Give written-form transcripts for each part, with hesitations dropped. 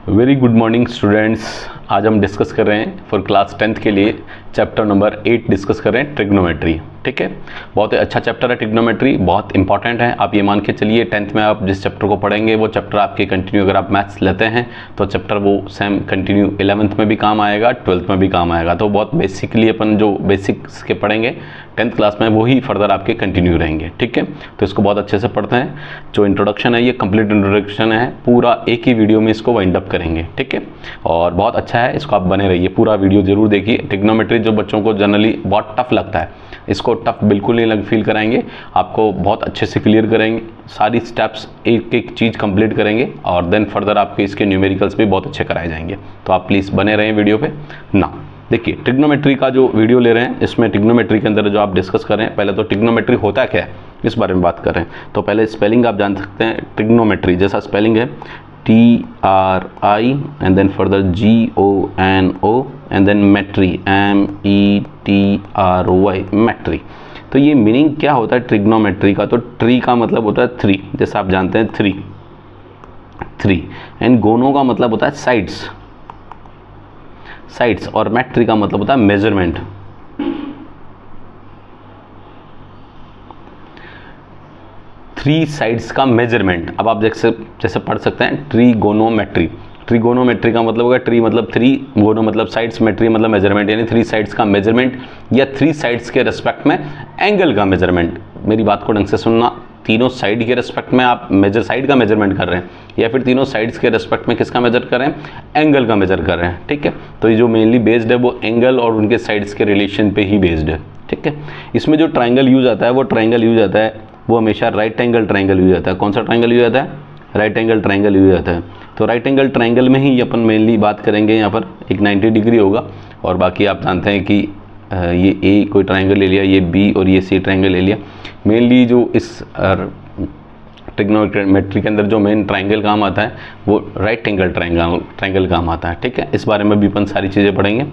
Very good morning students. आज हम discuss कर रहे हैं फॉर क्लास 10th के लिए चैप्टर नंबर 8 डिस्कस कर रहे हैं, ट्रिग्नोमेट्री। ठीक है, बहुत ही अच्छा चैप्टर है ट्रिग्नोमेट्री, बहुत इंपॉर्टेंट है। आप ये मान के चलिए 10th में आप जिस चैप्टर को पढ़ेंगे वो चैप्टर आपके कंटिन्यू, अगर आप मैथ्स लेते हैं तो चैप्टर वो सेम कंटिन्यू 11th में भी काम आएगा, 12th में भी काम आएगा। तो बहुत बेसिकली अपन जो बेसिक्स के पढ़ेंगे 10th क्लास में वही फर्दर आपके कंटिन्यू रहेंगे। ठीक है, तो इसको बहुत अच्छे से पढ़ते हैं। जो इंट्रोडक्शन है ये कंप्लीट इंट्रोडक्शन है, पूरा एक ही वीडियो में इसको वाइंड अप करेंगे। ठीक है, और बहुत अच्छा है, इसको आप बने रहिए, पूरा वीडियो जरूर देखिए। ट्रिग्नोमेट्री जो बच्चों को जनरली बहुत टफ लगता है, इसको टफ बिल्कुल नहीं फील कराएंगे, आपको बहुत अच्छे से क्लियर करेंगे, सारी स्टेप्स एक एक चीज़ कंप्लीट करेंगे और देन फर्दर आपके इसके न्यूमेरिकल्स भी बहुत अच्छे कराए जाएंगे। तो आप प्लीज़ बने रहें वीडियो पे ना। देखिए ट्रिग्नोमेट्री का जो वीडियो ले रहे हैं, इसमें ट्रिग्नोमेट्री के अंदर जो आप डिस्कस कर रहे हैं, पहले तो ट्रिग्नोमेट्री होता क्या है इस बारे में बात कर रहे हैं। तो पहले स्पेलिंग आप जान सकते हैं, ट्रिग्नोमेट्री जैसा स्पेलिंग है TRI and then further GONO and then metry METRY, मेट्री। तो ये मीनिंग क्या होता है ट्रिग्नोमेट्री का? तो ट्री का मतलब होता है 3, जैसे आप जानते हैं 3 एंड गोनो का मतलब होता है साइड्स और मेट्री का मतलब होता है मेजरमेंट। थ्री साइड्स का मेजरमेंट। अब आप जैसे पढ़ सकते हैं ट्रिगोनोमेट्री। ट्रिगोनोमेट्री का मतलब होगा ट्री मतलब 3, गोनो मतलब साइड्स, मेट्री मतलब मेजरमेंट, यानी 3 साइड्स का मेजरमेंट या 3 साइड्स के रेस्पेक्ट में एंगल का मेजरमेंट। मेरी बात को ढंग से सुनना, तीनों साइड के रेस्पेक्ट में आप साइड का मेजरमेंट कर रहे हैं या फिर तीनों साइड्स के रेस्पेक्ट में किसका मेजर कर रहे हैं? एंगल का मेजर कर रहे हैं। ठीक है, तो ये जो मेनली बेस्ड है वो एंगल और उनके साइड्स के रिलेशन पे ही बेस्ड है। ठीक है, इसमें जो ट्राइंगल यूज आता है वो हमेशा राइट एंगल ट्राइंगल यूज आता है। कौन सा ट्राइंगल यूज आता है? राइट एंगल ट्राइंगल यूज आता है। तो राइट एंगल ट्राइंगल में ही अपन मेनली बात करेंगे। यहाँ पर एक 90 डिग्री होगा और बाकी आप जानते हैं कि ये ए कोई ट्राइंगल ले लिया, ये बी और ये सी ट्राइंगल ले लिया। मेनली जो इस ट्रिग्नोमेट्री के अंदर जो मेन ट्राइंगल काम आता है वो राइट एंगल ट्राइंगल काम आता है। ठीक है, इस बारे में भी अपन सारी चीज़ें पढ़ेंगे।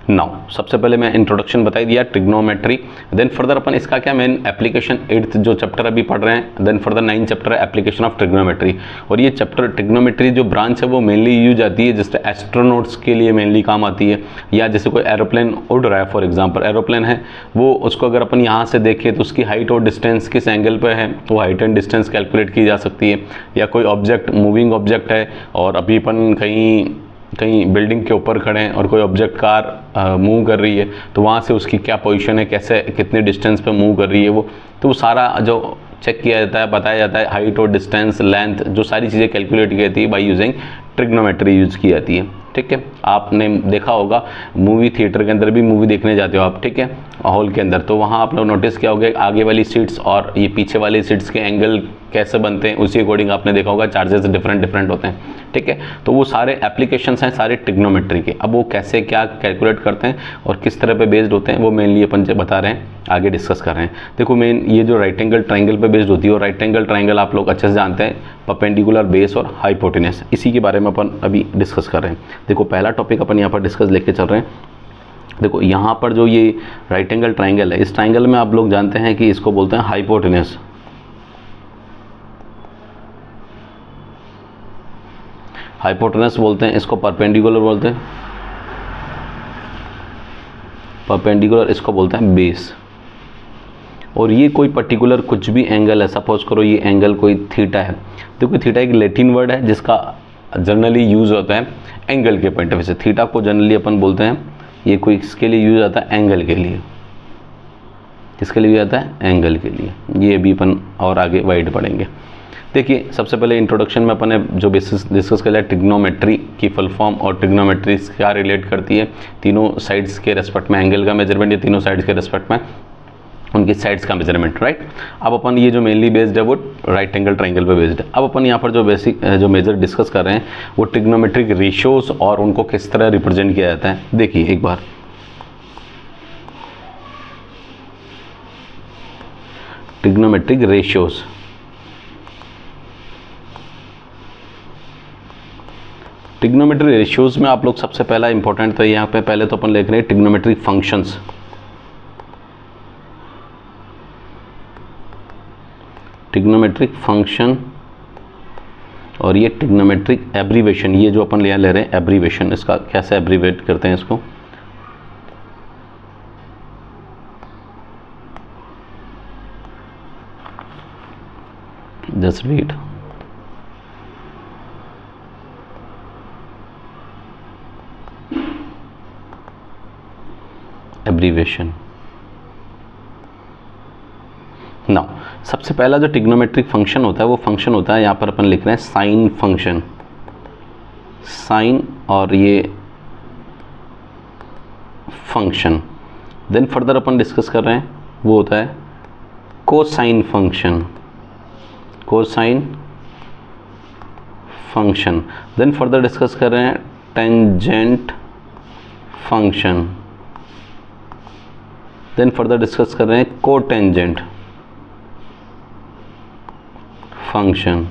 नाउ सबसे पहले मैं इंट्रोडक्शन बता दिया ट्रिग्नोमेट्री, देन फर्दर अपन इसका क्या मेन एप्लीकेशन 8th जो चैप्टर अभी पढ़ रहे हैं, देन फर्दर 9th चैप्टर है एप्लीकेशन ऑफ ट्रिग्नोमेट्री। और ये चैप्टर ट्रिग्नोमेट्री जो ब्रांच है वो मेनली यूज आती है जैसे एस्ट्रोनॉट्स के लिए मेनली काम आती है, या जैसे कोई एरोप्लेन उड़ रहा है, फॉर एग्जाम्पल एरोप्लेन है वो, उसको अगर अपन यहाँ से देखें तो उसकी हाइट और डिस्टेंस किस एंगल पर है, वो हाइट एंड डिस्टेंस कैलकुलेट की जा सकती है। या कोई ऑब्जेक्ट मूविंग ऑब्जेक्ट है और अभी अपन कहीं बिल्डिंग के ऊपर खड़े हैं और कोई ऑब्जेक्ट कार मूव कर रही है, तो वहाँ से उसकी क्या पोजीशन है, कैसे कितने डिस्टेंस पे मूव कर रही है वो, तो सारा जो चेक किया जाता है, बताया जाता है। हाइट और डिस्टेंस, लेंथ, जो सारी चीज़ें कैलकुलेट की जाती है बाय यूजिंग ट्रिग्नोमेट्री यूज की जाती है। ठीक है, आपने देखा होगा मूवी थिएटर के अंदर भी मूवी देखने जाते हो आप, ठीक है, हॉल के अंदर, तो वहाँ आप लोग नोटिस किया होगा आगे वाली सीट्स और ये पीछे वाली सीट्स के एंगल कैसे बनते हैं, उसी अकॉर्डिंग आपने देखा होगा चार्जेस डिफरेंट होते हैं। ठीक है, तो वो सारे एप्लीकेशंस हैं सारे ट्रिग्नोमेट्री के। अब वो कैसे क्या कैलकुलेट करते हैं और किस तरह पे बेस्ड होते हैं वो मेनली अपन बता रहे हैं, आगे डिस्कस कर रहे हैं। देखो मेन ये जो राइट एंगल ट्राइंगल पे बेस्ड होती है, और राइट एंगल ट्राइंगल आप लोग अच्छे से जानते हैं, परपेंडिकुलर, बेस और हाइपोटेनस, इसी के बारे में अपन अभी डिस्कस कर रहे हैं। देखो पहला टॉपिक अपन यहाँ पर डिस्कस लेके चल रहे हैं। देखो यहाँ पर जो ये राइट एंगल ट्राइंगल है, इस ट्राइंगल में आप लोग जानते हैं कि इसको बोलते हैं हाइपोटेनस। हाइपोटेनस बोलते हैं इसको, परपेंडिकुलर बोलते हैं, परपेंडिकुलर इसको बोलते हैं बेस। और ये कोई पर्टिकुलर कुछ भी एंगल है, सपोज करो ये एंगल कोई थीटा है। देखो थीटा एक लैटिन वर्ड है जिसका जनरली यूज होता है एंगल के पॉइंट ऑफ व्यू से। थीटा को जनरली अपन बोलते हैं, ये कोई इसके लिए यूज आता है एंगल के लिए, किसके लिए यूज आता है? एंगल के लिए। ये भी अपन और आगे वाइड पढ़ेंगे। देखिए सबसे पहले इंट्रोडक्शन में अपन ने जो बेसिस डिस्कस कर लिया ट्रिग्नोमेट्री की फुल फॉर्म और ट्रिग्नोमेट्री क्या रिलेट करती है, तीनों साइड्स के रेस्पेक्ट में एंगल का मेजरमेंट, या तीनों साइड्स के रेस्पेक्ट में उनकी साइड्स का मेजरमेंट, राइट। अब अपन ये जो मेनली बेस्ड है वो राइट एंगल ट्राइंगल पे बेस्ड है। अब अपन यहाँ पर जो बेसिक जो मेजर डिस्कस कर रहे हैं वो ट्रिग्नोमेट्रिक रेशियोज और उनको किस तरह रिप्रेजेंट किया जाता है। देखिए एक बार ट्रिग्नोमेट्रिक रेशियोज, ट्रिग्नोमेट्रिक रेशियोज में आप लोग सबसे पहला इंपॉर्टेंट तो यहाँ पे पहले तो अपन लिख रहे हैं ट्रिग्नोमेट्रिक फंक्शंस। ट्रिग्नोमेट्रिक फंक्शन और ये ट्रिग्नोमेट्रिक एब्रीवेशन, ये जो अपन ले रहे हैं एब्रीवेशन, इसका कैसे एब्रीवेट करते हैं इसको, जस्ट रीड एब्रीवेशन। नाउ सबसे पहला जो ट्रिग्नोमेट्रिक फंक्शन होता है वो फंक्शन होता है, यहाँ पर अपन लिख रहे हैं साइन फंक्शन, साइन और ये फंक्शन। देन फर्दर अपन डिस्कस कर रहे हैं वो होता है cosine function, cosine function. Then further discuss कर रहे हैं tangent function. Then further discuss कर रहे हैं cotangent function.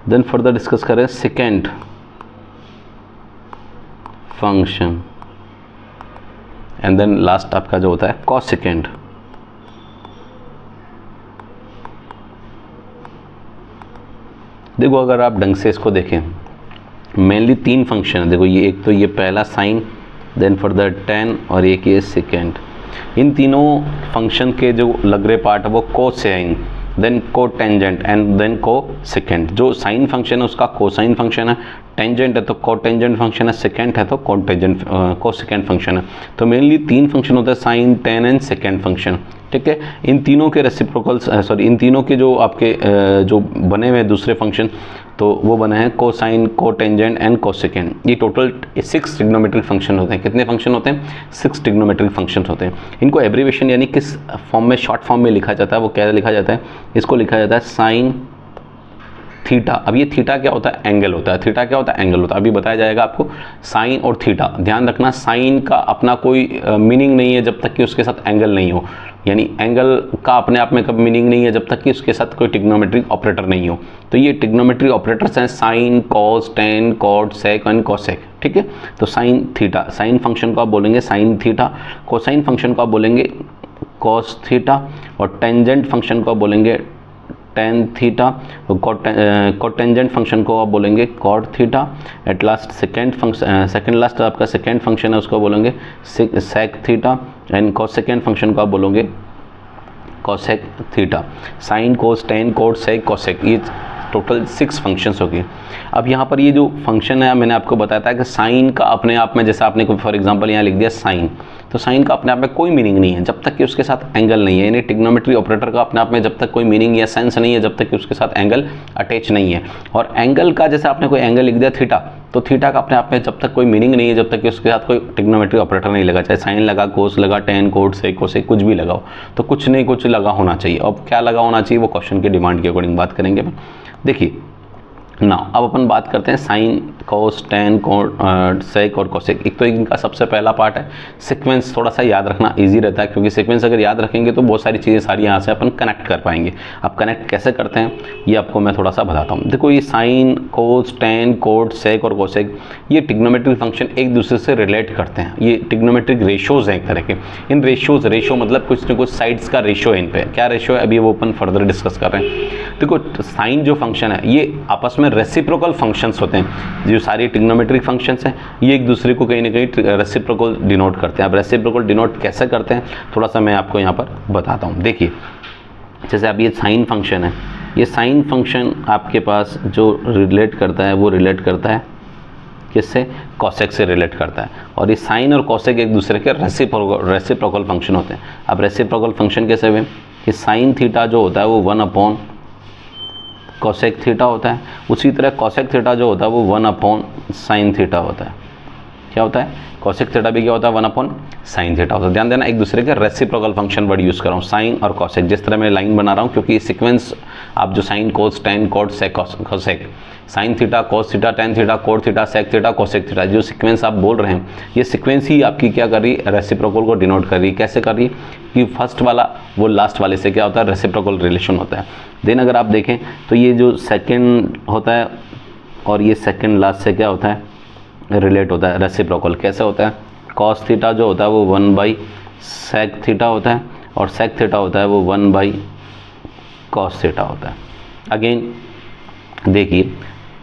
Then further discuss कर रहे हैं secant function. And then last आपका जो होता है कॉसेकेंड। देखो अगर आप ढंग से इसको देखें, मेनली 3 फंक्शन है। देखो ये एक तो ये पहला साइन, देन फर्दर टेन और एक ये सेकेंड। इन तीनों फंक्शन के जो लग रहे पार्ट है वो cosine, then cotangent and then cosecant. जो साइन फंक्शन है उसका कोसाइन फंक्शन है, टेंजेंट है तो कोटेंजेंट फंक्शन है, सेकेंट है तो कोटेंजेंट कोसेकेंट फंक्शन है। तो मेनली 3 फंक्शन होता है, sine, tan and secant function. ठीक है, इन तीनों के रेसिप्रोकल्स इन तीनों के जो आपके जो बने हुए दूसरे फंक्शन तो वो बने हैं कोसाइन, कोटेंजेंट एंड कोसेकेंट। ये टोटल 6 ट्रिग्नोमेट्रिक फंक्शन होते हैं। कितने फंक्शन होते हैं? 6 ट्रिग्नोमेट्रिक फंक्शन होते हैं। इनको एब्रीवेशन यानी किस फॉर्म में, शॉर्ट फॉर्म में लिखा जाता है, वो क्या लिखा जाता है? इसको लिखा जाता है साइन थीटा। अब ये थीटा क्या होता है? एंगल होता है। थीटा क्या होता है? एंगल होता है। अभी बताया जाएगा आपको साइन और थीटा। ध्यान रखना, साइन का अपना कोई मीनिंग नहीं है जब तक कि उसके साथ एंगल नहीं हो, यानी एंगल का अपने आप में कभी मीनिंग नहीं है जब तक कि उसके साथ कोई ट्रिग्नोमेट्रिक ऑपरेटर नहीं हो। तो ये ट्रिग्नोमेट्रिक ऑपरेटर्स हैं sine, cos, tan, cot, sec and cosec. ठीक है, तो साइन थीटा, साइन फंक्शन को आप बोलेंगे साइन थीटा, कोसाइन फंक्शन को आप बोलेंगे कॉस थीटा और टेंजेंट फंक्शन को आप बोलेंगे टेन थीटा, कोटेंजेंट फंक्शन को आप बोलेंगे cot theta. At last second last आपका सेकेंड फंक्शन है उसको बोलेंगे sec theta and cosecant function को आप बोलोगे cosec theta. Sine, cos, tan, cot, sec, cosec, ये टोटल 6 फंक्शंस हो गए। अब यहाँ पर ये जो फंक्शन है मैंने आपको बताया था कि साइन का अपने आप में, जैसे आपने फॉर एग्जांपल यहाँ लिख दिया साइन, तो साइन का अपने आप में कोई मीनिंग नहीं है जब तक कि उसके साथ एंगल नहीं है। यानी ट्रिग्नोमेट्री ऑपरेटर का अपने आप में जब तक कोई मीनिंग या सेंस नहीं है जब तक कि उसके साथ एंगल अटैच नहीं है। और एंगल का जैसे आपने कोई एंगल लिख दिया थीटा, तो थीटा का अपने आप में जब तक कोई मीनिंग नहीं है जब तक कि उसके साथ कोई ट्रिग्नोमेट्री ऑपरेटर नहीं लगा, चाहे साइन लगा, कोस लगा, टेन, कोट, सेक, कोसेक, कुछ भी लगाओ, तो कुछ नहीं कुछ लगा होना चाहिए। अब क्या लगा होना चाहिए वो क्वेश्चन की डिमांड के अकॉर्डिंग बात करेंगे। देखिए ना, अब अपन बात करते हैं साइन, कोस, टेन, कोट, सेक और कोसेक। एक तो इनका सबसे पहला पार्ट है सीक्वेंस। थोड़ा सा याद रखना इजी रहता है, क्योंकि सीक्वेंस अगर याद रखेंगे तो बहुत सारी चीज़ें सारी यहाँ से अपन कनेक्ट कर पाएंगे। अब कनेक्ट कैसे करते हैं ये आपको मैं थोड़ा सा बताता हूँ। देखो ये साइन, कोस, टेन, कोट, सेक और कोसेक, ये ट्रिग्नोमेट्रिक फंक्शन एक दूसरे से रिलेट करते हैं। ये ट्रिग्नोमेट्रिक रेशोज़ हैं एक तरह के। इन रेशोज़, रेशो मतलब कुछ न कुछ साइड्स का रेशो है। इन पे क्या रेशो है अभी वो अपन फर्दर डिस्कस कर रहे हैं। देखो साइन जो फंक्शन है ये आपस में रेसिप्रोकल फंक्शंस होते हैं। जो सारी ट्रिग्नोमेट्रिक फंक्शंस हैं ये एक दूसरे को कहीं ना कहीं रेसिप्रोकल डिनोट करते हैं। अब रेसिप्रोकल डिनोट कैसे करते हैं थोड़ा सा मैं आपको यहाँ पर बताता हूँ। देखिए जैसे अब ये साइन फंक्शन है, ये साइन फंक्शन आपके पास जो रिलेट करता है वो रिलेट करता है किससे? कोसेक से रिलेट करता है। और ये साइन और कोसेक एक दूसरे के रेसिप्रोकल फंक्शन होते हैं। अब रेसिप्रोकल फंक्शन कैसे हुए कि साइन थीटा जो होता है वो 1 अपॉन कोसेक थीटा होता है, उसी तरह कोसेक थीटा जो होता है वो 1 अपॉन साइन थीटा होता है। क्या होता है? कोसेक थीटा भी क्या होता है? 1 अपॉन साइन थीटा होता है। ध्यान देना, एक दूसरे के रेसिप्रोकल फंक्शन वर्ड यूज़ कर रहा हूँ, साइन और कोसेक। जिस तरह मैं लाइन बना रहा हूँ, क्योंकि सीक्वेंस आप जो sine, cos, tan, cot, sec, cosec, sine theta, cos theta, tan theta, cot theta, sec theta, cosec theta, जो सीक्वेंस आप बोल रहे हैं ये सीक्वेंस ही आपकी क्या कर रही है? रेसिप्रोकल को डिनोट कर रही है। कैसे कर रही है कि फर्स्ट वाला वो लास्ट वाले से क्या होता है? रेसिप्रोकल रिलेशन होता है। देन अगर आप देखें तो ये जो सेकेंड होता है और ये सेकेंड लास्ट से क्या होता है? रिलेट होता है, रेसिप्रोकल। कैसे होता है? कॉस थीटा जो होता है वो 1 बाई सेक थीटा होता है और सेक थीटा होता है वो 1 बाई कॉस थीटा होता है। अगेन देखिए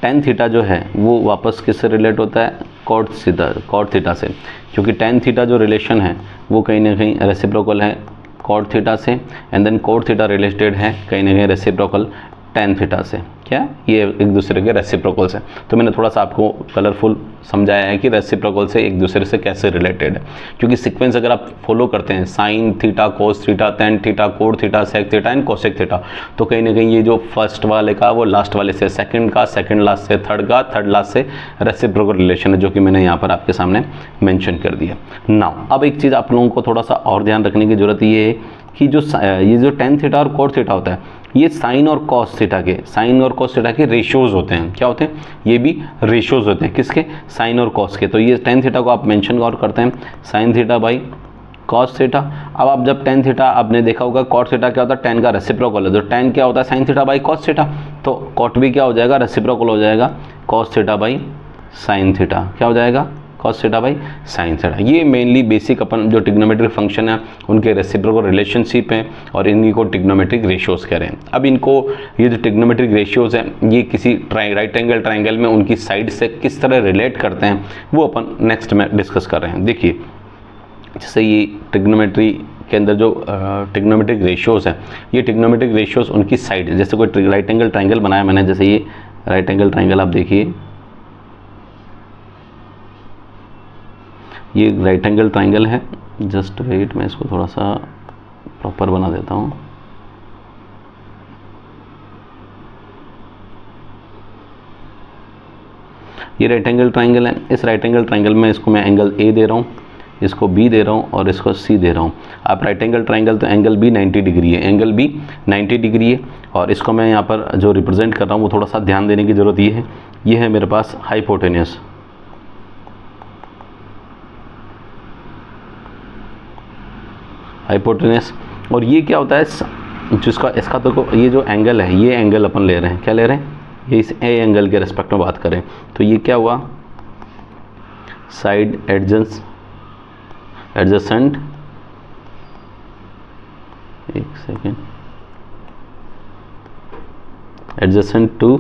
टेन थीटा जो है वो वापस किससे रिलेट होता है, कॉट थीटा से, क्योंकि टेन थीटा जो रिलेशन है वो कहीं ना कहीं रेसिप्रोकल है कॉट थीटा से, and then cot theta related है कहीं ना कहीं रेसिप्रोकल टेन थीटा से। क्या ये एक दूसरे के रेसिप्रोकल से, तो मैंने थोड़ा सा आपको कलरफुल समझाया है कि रेसिप्रोकल से एक दूसरे से कैसे रिलेटेड है, क्योंकि सीक्वेंस अगर आप फॉलो करते हैं sine theta cos theta tan theta cot theta sec theta and cosec theta, तो कहीं ना कहीं ये जो फर्स्ट वाले का वो लास्ट वाले से, सेकंड का सेकंड लास्ट से, थर्ड का थर्ड लास्ट से रेसिप्रोकल रिलेशन है, जो कि मैंने यहाँ पर आपके सामने मेंशन कर दिया। नाउ अब एक चीज़ आप लोगों को थोड़ा सा और ध्यान रखने की जरूरत ये है कि ये जो टेन थीटा और कोट थीटा होता है, ये साइन और कॉस थीटा के रेशियोज होते हैं। क्या होते हैं, ये भी रेशियोज होते हैं, किसके, साइन और कॉस के। तो ये टेन थीटा को आप मेंशन और करते हैं sine theta by cos theta. अब आप जब टेन थीटा आपने देखा होगा, कॉट थीटा क्या होता है, टेन का रेसिप्रोकल है, तो टेन क्या होता है, sine theta by cos theta, तो कॉट भी क्या हो जाएगा, रेसिप्रोकल हो जाएगा cos theta by sine theta, क्या हो जाएगा, cos theta by sine theta. ये मेनली बेसिक अपन जो ट्रिग्नोमेट्रिक फंक्शन है उनके रेसिप्रोकल रिलेशनशिप है, और इन्हीं को ट्रिग्नोमेट्रिक रेशियोज कह रहे हैं। अब इनको ये जो ट्रिग्नोमेट्रिक रेशियोज हैं ये किसी राइट एंगल ट्राइंगल में उनकी साइड से किस तरह रिलेट करते हैं वो अपन नेक्स्ट में डिस्कस कर रहे हैं। देखिए जैसे ये ट्रिग्नोमेट्री के अंदर जो ट्रिग्नोमेट्रिक रेशियोज हैं, ये ट्रिग्नोमेट्रिक रेशियोज उनकी साइड, जैसे कोई राइट एंगल ट्राइंगल बनाया मैंने, जैसे ये राइट एंगल ट्राइंगल आप देखिए, ये राइट एंगल ट्राइंगल है, जस्ट वेट मैं इसको थोड़ा सा प्रॉपर बना देता हूँ। ये राइट एंगल ट्राइंगल है, इस राइट एंगल ट्राइंगल में इसको मैं एंगल ए दे रहा हूँ, इसको बी दे रहा हूँ और इसको सी दे रहा हूँ। आप राइट एंगल ट्राइंगल तो एंगल बी 90 डिग्री है, एंगल बी 90 डिग्री है, और इसको मैं यहाँ पर जो रिप्रेजेंट कर रहा हूँ वो थोड़ा सा ध्यान देने की ज़रूरत ये है मेरे पास हाइपोटेन्यूस, और ये क्या होता है जिसका इसका तो ये जो एंगल है, ये एंगल अपन ले रहे हैं, क्या ले रहे हैं, ये इस ए एंगल के रेस्पेक्ट में बात करें तो ये क्या हुआ, साइड एडजेसेंट, एक second, adjacent to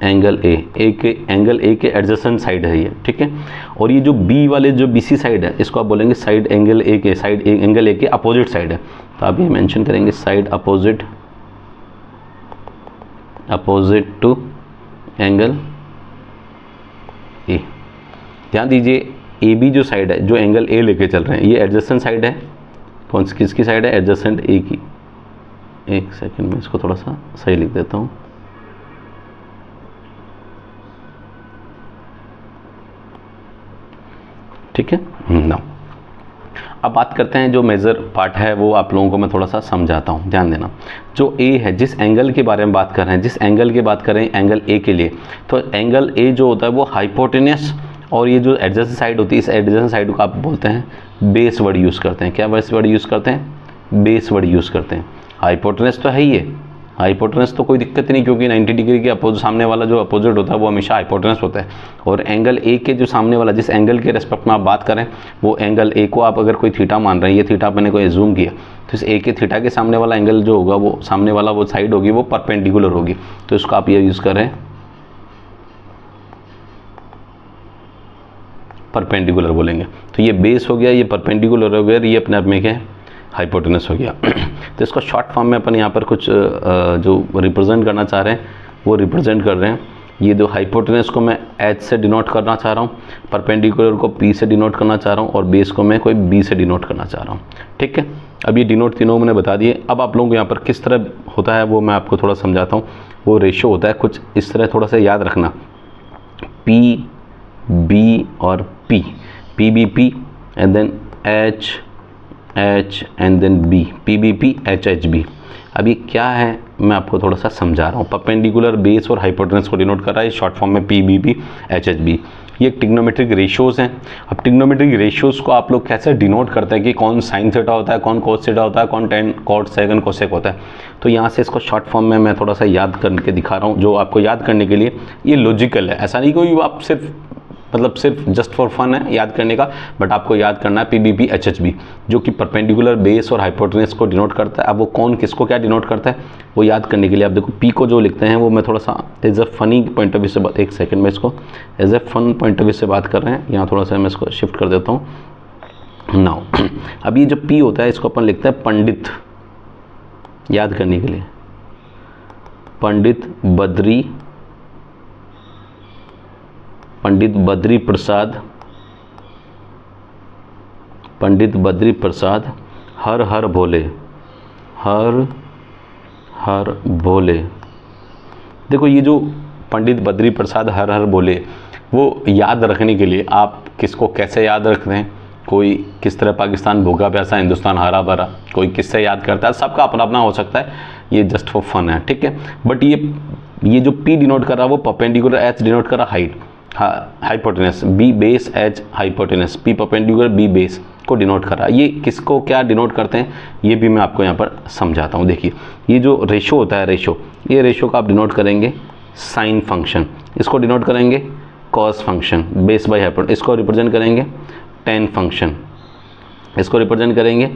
angle angle A के एडजेसेंट साइड है ये, ठीक है। और ये जो बी वाले जो बीसी साइड है इसको आप बोलेंगे साइड एंगल ए के, साइड एंगल ए के अपोजिट साइड है, तो आप ये मेंशन करेंगे side opposite to angle A. ध्यान दीजिए ए बी जो साइड है, जो एंगल ए लेके चल रहे हैं, ये एडजेसेंट साइड है, कौन सी किसकी साइड है, एडजेसेंट ए की। एक सेकेंड में इसको थोड़ा सा सही लिख देता हूँ, ठीक है ना। अब बात करते हैं जो मेजर पार्ट है वो आप लोगों को मैं थोड़ा सा समझाता हूँ, ध्यान देना। जो ए है, जिस एंगल के बारे में बात कर रहे हैं, जिस एंगल की बात कर रहे हैं एंगल ए के लिए, तो एंगल ए जो होता है वो हाइपोटेन्यूस, और ये जो एडजेसेंट साइड होती है इस एडजेसेंट साइड को आप बोलते हैं बेस वर्ड यूज़ करते हैं। क्या वर्ड यूज़ करते हैं, बेस वर्ड यूज़ करते हैं। हाइपोटेन्यूस तो है ही है, हाइपोटेनस तो कोई दिक्कत नहीं, क्योंकि 90 डिग्री के सामने वाला जो अपोजिट होता है वो हमेशा हाइपोटेनस होता है। और एंगल ए के जो सामने वाला, जिस एंगल के रेस्पेक्ट में आप बात करें, वो एंगल ए को आप अगर कोई थीटा मान रहे हैं, ये थीटा मैंने कोई एज्यूम किया, तो इस ए के थीटा के सामने वाला एंगल जो होगा, वो सामने वाला वो साइड होगी वो परपेंडिकुलर होगी, तो इसको आप ये यूज़ करें परपेंडिकुलर बोलेंगे। तो ये बेस हो गया, ये परपेंडिकुलर हो गया, ये अपने आप में क्या है, हाइपोटेनस हो गया। तो इसको शॉर्ट फॉर्म में अपन यहाँ पर कुछ जो रिप्रेजेंट करना चाह रहे हैं वो रिप्रेजेंट कर रहे हैं। ये जो हाइपोटेनस को मैं एच से डिनोट करना चाह रहा हूँ, परपेंडिकुलर को पी से डिनोट करना चाह रहा हूँ, और बेस को मैं कोई बी से डिनोट करना चाह रहा हूँ, ठीक है। अब ये डिनोट तीनों मैंने बता दिए। अब आप लोगों को यहाँ पर किस तरह होता है वो मैं आपको थोड़ा समझाता हूँ। वो रेशियो होता है कुछ इस तरह, थोड़ा सा याद रखना, पी बी और P, P B P and then H and then B, P B P H H B. अब ये क्या है मैं आपको थोड़ा सा समझा रहा हूँ। परपेंडिकुलर, बेस और हाइपोटेनस को डिनोट कर रहा है शॉर्ट फॉर्म में P B P H H B. ये ट्रिग्नोमेट्रिक रेशियोज़ हैं। अब ट्रिग्नोमेट्रिक रेशियोज़ को आप लोग कैसे डिनोट करते हैं कि कौन साइन थीटा होता है, कौन कोस थीटा होता है, कौन टेन कॉट सेकंड कोसेक होता है। तो यहाँ से इसको शॉर्ट फॉर्म में मैं थोड़ा सा याद करके दिखा रहा हूँ, जो आपको याद करने के लिए ये लॉजिकल है। ऐसा नहीं कोई आप सिर्फ मतलब सिर्फ जस्ट फॉर फन है याद करने का, बट आपको याद करना है PBP HHB, जो कि परपेंडिकुलर बेस और हाइपोटेनस को डिनोट करता है। अब वो कौन किसको क्या डिनोट करता है वो याद करने के लिए आप देखो P को जो लिखते हैं वो मैं थोड़ा सा as a funny point of view से, एक सेकेंड में इसको as a fun point of view से बात कर रहे हैं, यहाँ थोड़ा सा मैं इसको शिफ्ट कर देता हूँ। नाउ अब ये जो P होता है इसको अपन लिखते हैं पंडित, याद करने के लिए पंडित बद्री प्रसाद, पंडित बद्री प्रसाद हर हर भोले, हर हर भोले। देखो ये जो पंडित बद्री प्रसाद हर हर भोले, वो याद रखने के लिए आप किसको कैसे याद रखते हैं, कोई किस तरह पाकिस्तान भूखा प्यासा हिंदुस्तान हरा भरा, कोई किससे याद करता है, सबका अपना अपना हो सकता है, ये जस्ट फॉर फन है, ठीक है। बट ये जो P डिनोट कर रहा है वो परपेंडिकुलर, H डिनोट कर रहा height, hypotenuse, B base H hypotenuse, P perpendicular B base को डिनोट कर रहा है। ये किसको क्या डिनोट करते हैं ये भी मैं आपको यहाँ पर समझाता हूँ। देखिए ये जो रेशो होता है, ये रेशो का आप डिनोट करेंगे साइन फंक्शन, इसको डिनोट करेंगे cos function, base by hypotenuse, इसको रिप्रेजेंट करेंगे टेन फंक्शन, इसको रिप्रेजेंट करेंगे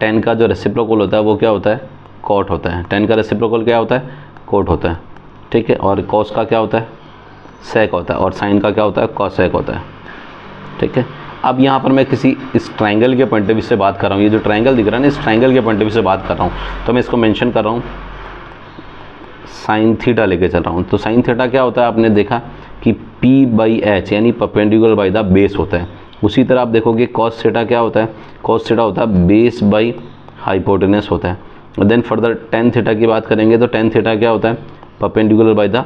टेन का जो रेसिप्रोकल होता है वो क्या होता है, कॉट होता है। टेन का रेसिप्रोकल क्या होता है, कोट होता है, ठीक है। और कॉस का क्या होता है, सेक होता है। और साइन का क्या होता है, कॉसेक होता है, ठीक है। अब यहाँ पर मैं किसी इस ट्रायंगल के पॉइंट ऑफ व्यू से बात कर रहा हूँ, ये जो ट्रायंगल दिख रहा है ना, इस ट्रायंगल के पॉइंट ऑफ व्यू से बात कर रहा हूँ, तो मैं इसको मेंशन कर रहा हूँ साइन थीटा लेके चल रहा हूँ। तो साइन थीटा क्या होता है, आपने देखा कि P/H यानी परपेंडिकुलर बाई द बेस होता है। उसी तरह आप देखोगे कॉस थीटा क्या होता है, कॉस थीटा होता है बेस बाई हाइपोटेनस होता है। देन फर्दर टेन थीटा की बात करेंगे तो टेन थीटा क्या होता है, परपेंडिकुलर बाई द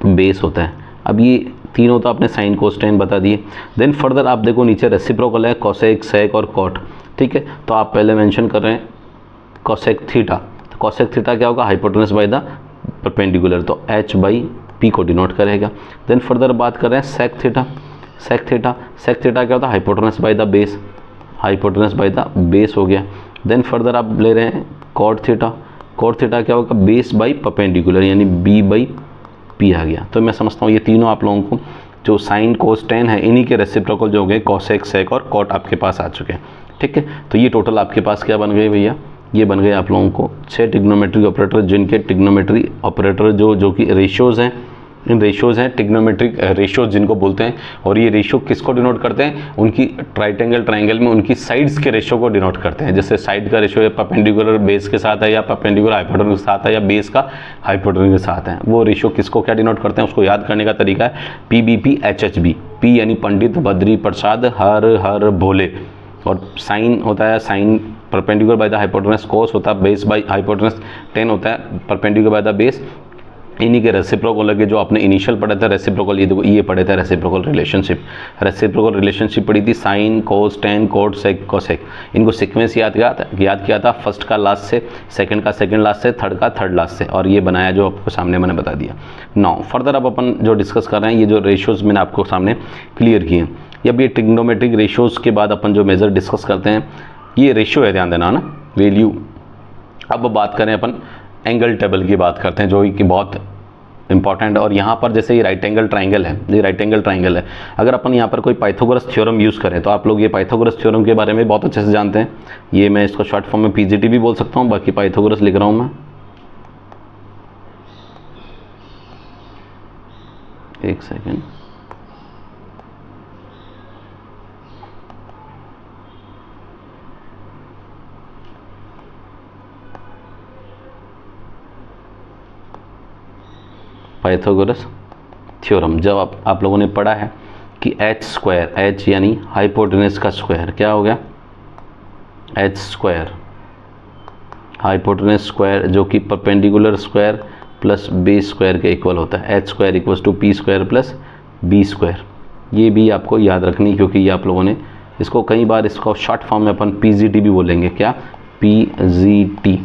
बेस होता है। अब ये तीनों तो आपने साइन कोस टेन बता दिए। देन फर्दर आप देखो नीचे रेसिप्रोकल है कॉसेक, सेक और कॉट, ठीक है। तो आप पहले मेंशन कर रहे हैं कॉसेक थीटा, तो कॉसेक थीटा क्या होगा, हाइपोटेनस बाई द परपेंडिकुलर, तो H/P को डिनोट करेगा। देन फर्दर बात कर रहे हैं सेक थीटा, सेक थीटा क्या होता है, hypotenuse by the base, hypotenuse by the base हो गया। देन फर्दर आप ले रहे हैं कॉट थीटा क्या होगा, बेस बाई परपेंडिकुलर यानी B/P आ गया। तो मैं समझता हूँ ये तीनों आप लोगों को जो साइन कोस टेन है इन्हीं के रेसिप्रोकल जो हो गए कॉसेक, सेक और कॉट आपके पास आ चुके हैं, ठीक है। तो ये टोटल आपके पास क्या बन गए भैया, ये बन गए आप लोगों को 6 ट्रिग्नोमेट्रिक ऑपरेटर, जिनके ट्रिग्नोमेट्री ऑपरेटर जो कि रेशियोज़ हैं, इन रेशियोज़ हैं ट्रिग्नोमेट्रिक रेशियोज़ जिनको बोलते हैं। और ये रेशियो किसको डिनोट करते हैं, उनकी ट्राइटेंगल में उनकी साइड्स के रेशियो को डिनोट करते हैं। जैसे साइड का रेशियो परपेंडिकुलर बेस के साथ है, या परपेंडिकुलर हाइपोटेनस के साथ है, या बेस का हाइपोटेनस के साथ है, वो रेशियो किसको क्या डिनोट करते हैं उसको याद करने का तरीका है PBP HHB। P यानी पंडित बद्री प्रसाद हर हर भोले, और साइन होता है sine perpendicular by the hypotenuse, cos होता है बेस बाय हाइपोटेनस, टेन होता है परपेंडिकुलर बाय द बेस। इन्हीं के रेसिप्रोकल लगे जो आपने इनिशियल पढ़ा था रेसिप्रोकल, ये देखो ये पढ़े थे रेसिप्रोकल रिलेशनशिप पढ़ी थी, sine cos tan cot sec cosec. इनको सीक्वेंस याद किया था, फर्स्ट का लास्ट से, सेकंड का सेकंड लास्ट से, थर्ड का थर्ड लास्ट से, और ये बनाया जो आपको सामने मैंने बता दिया। नाउ फर्दर अब अपन जो डिस्कस कर रहे हैं, ये जो रेशियोज़ मैंने आपको सामने क्लियर किए हैं। अब ये ट्रिग्नोमेट्रिक रेशियोज़ के बाद अपन जो मेजर डिस्कस करते हैं, ये रेशियो है, ध्यान देना ना, वैल्यू। अब बात करें अपन एंगल टेबल की बात करते हैं, जो कि बहुत इंपॉर्टेंट है। और यहाँ पर जैसे ये राइट एंगल ट्राइंगल है, ये राइट एंगल ट्राइंगल है, अगर अपन यहाँ पर कोई पाइथागोरस थ्योरम यूज़ करें तो आप लोग ये पाइथागोरस थ्योरम के बारे में बहुत अच्छे से जानते हैं। ये मैं इसको शॉर्ट फॉर्म में PGT भी बोल सकता हूँ, बाकी पाइथागोरस लिख रहा हूँ मैं। एक सेकेंड, पाइथागोरस थ्योरम, जब आप लोगों ने पढ़ा है कि H² H यानी हाइपोटेनस का स्क्वायर क्या हो गया, H² हाइपोटेनस स्क्वायर, जो कि perpendicular square plus base square के इक्वल होता है। H² equals to P² plus B²। ये भी आपको याद रखनी, क्योंकि ये आप लोगों ने इसको कई बार, इसको शॉर्ट फॉर्म में अपन PGT भी बोलेंगे, क्या PGT।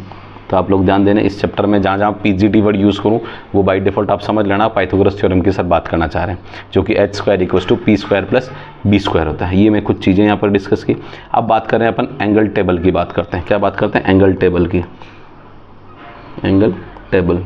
तो आप लोग ध्यान देना, इस चैप्टर में जहाँ PGT वर्ड यूज़ करूँ वो बाय डिफ़ॉल्ट आप समझ लेना पाइथागोरस थ्योरम के साथ बात करना चाह रहे हैं, जो कि H² equals to P² plus B² होता है। ये मैं कुछ चीज़ें यहाँ पर डिस्कस की। अब बात करें अपन एंगल टेबल की, बात करते हैं, क्या बात करते हैं, एंगल टेबल की। एंगल टेबल,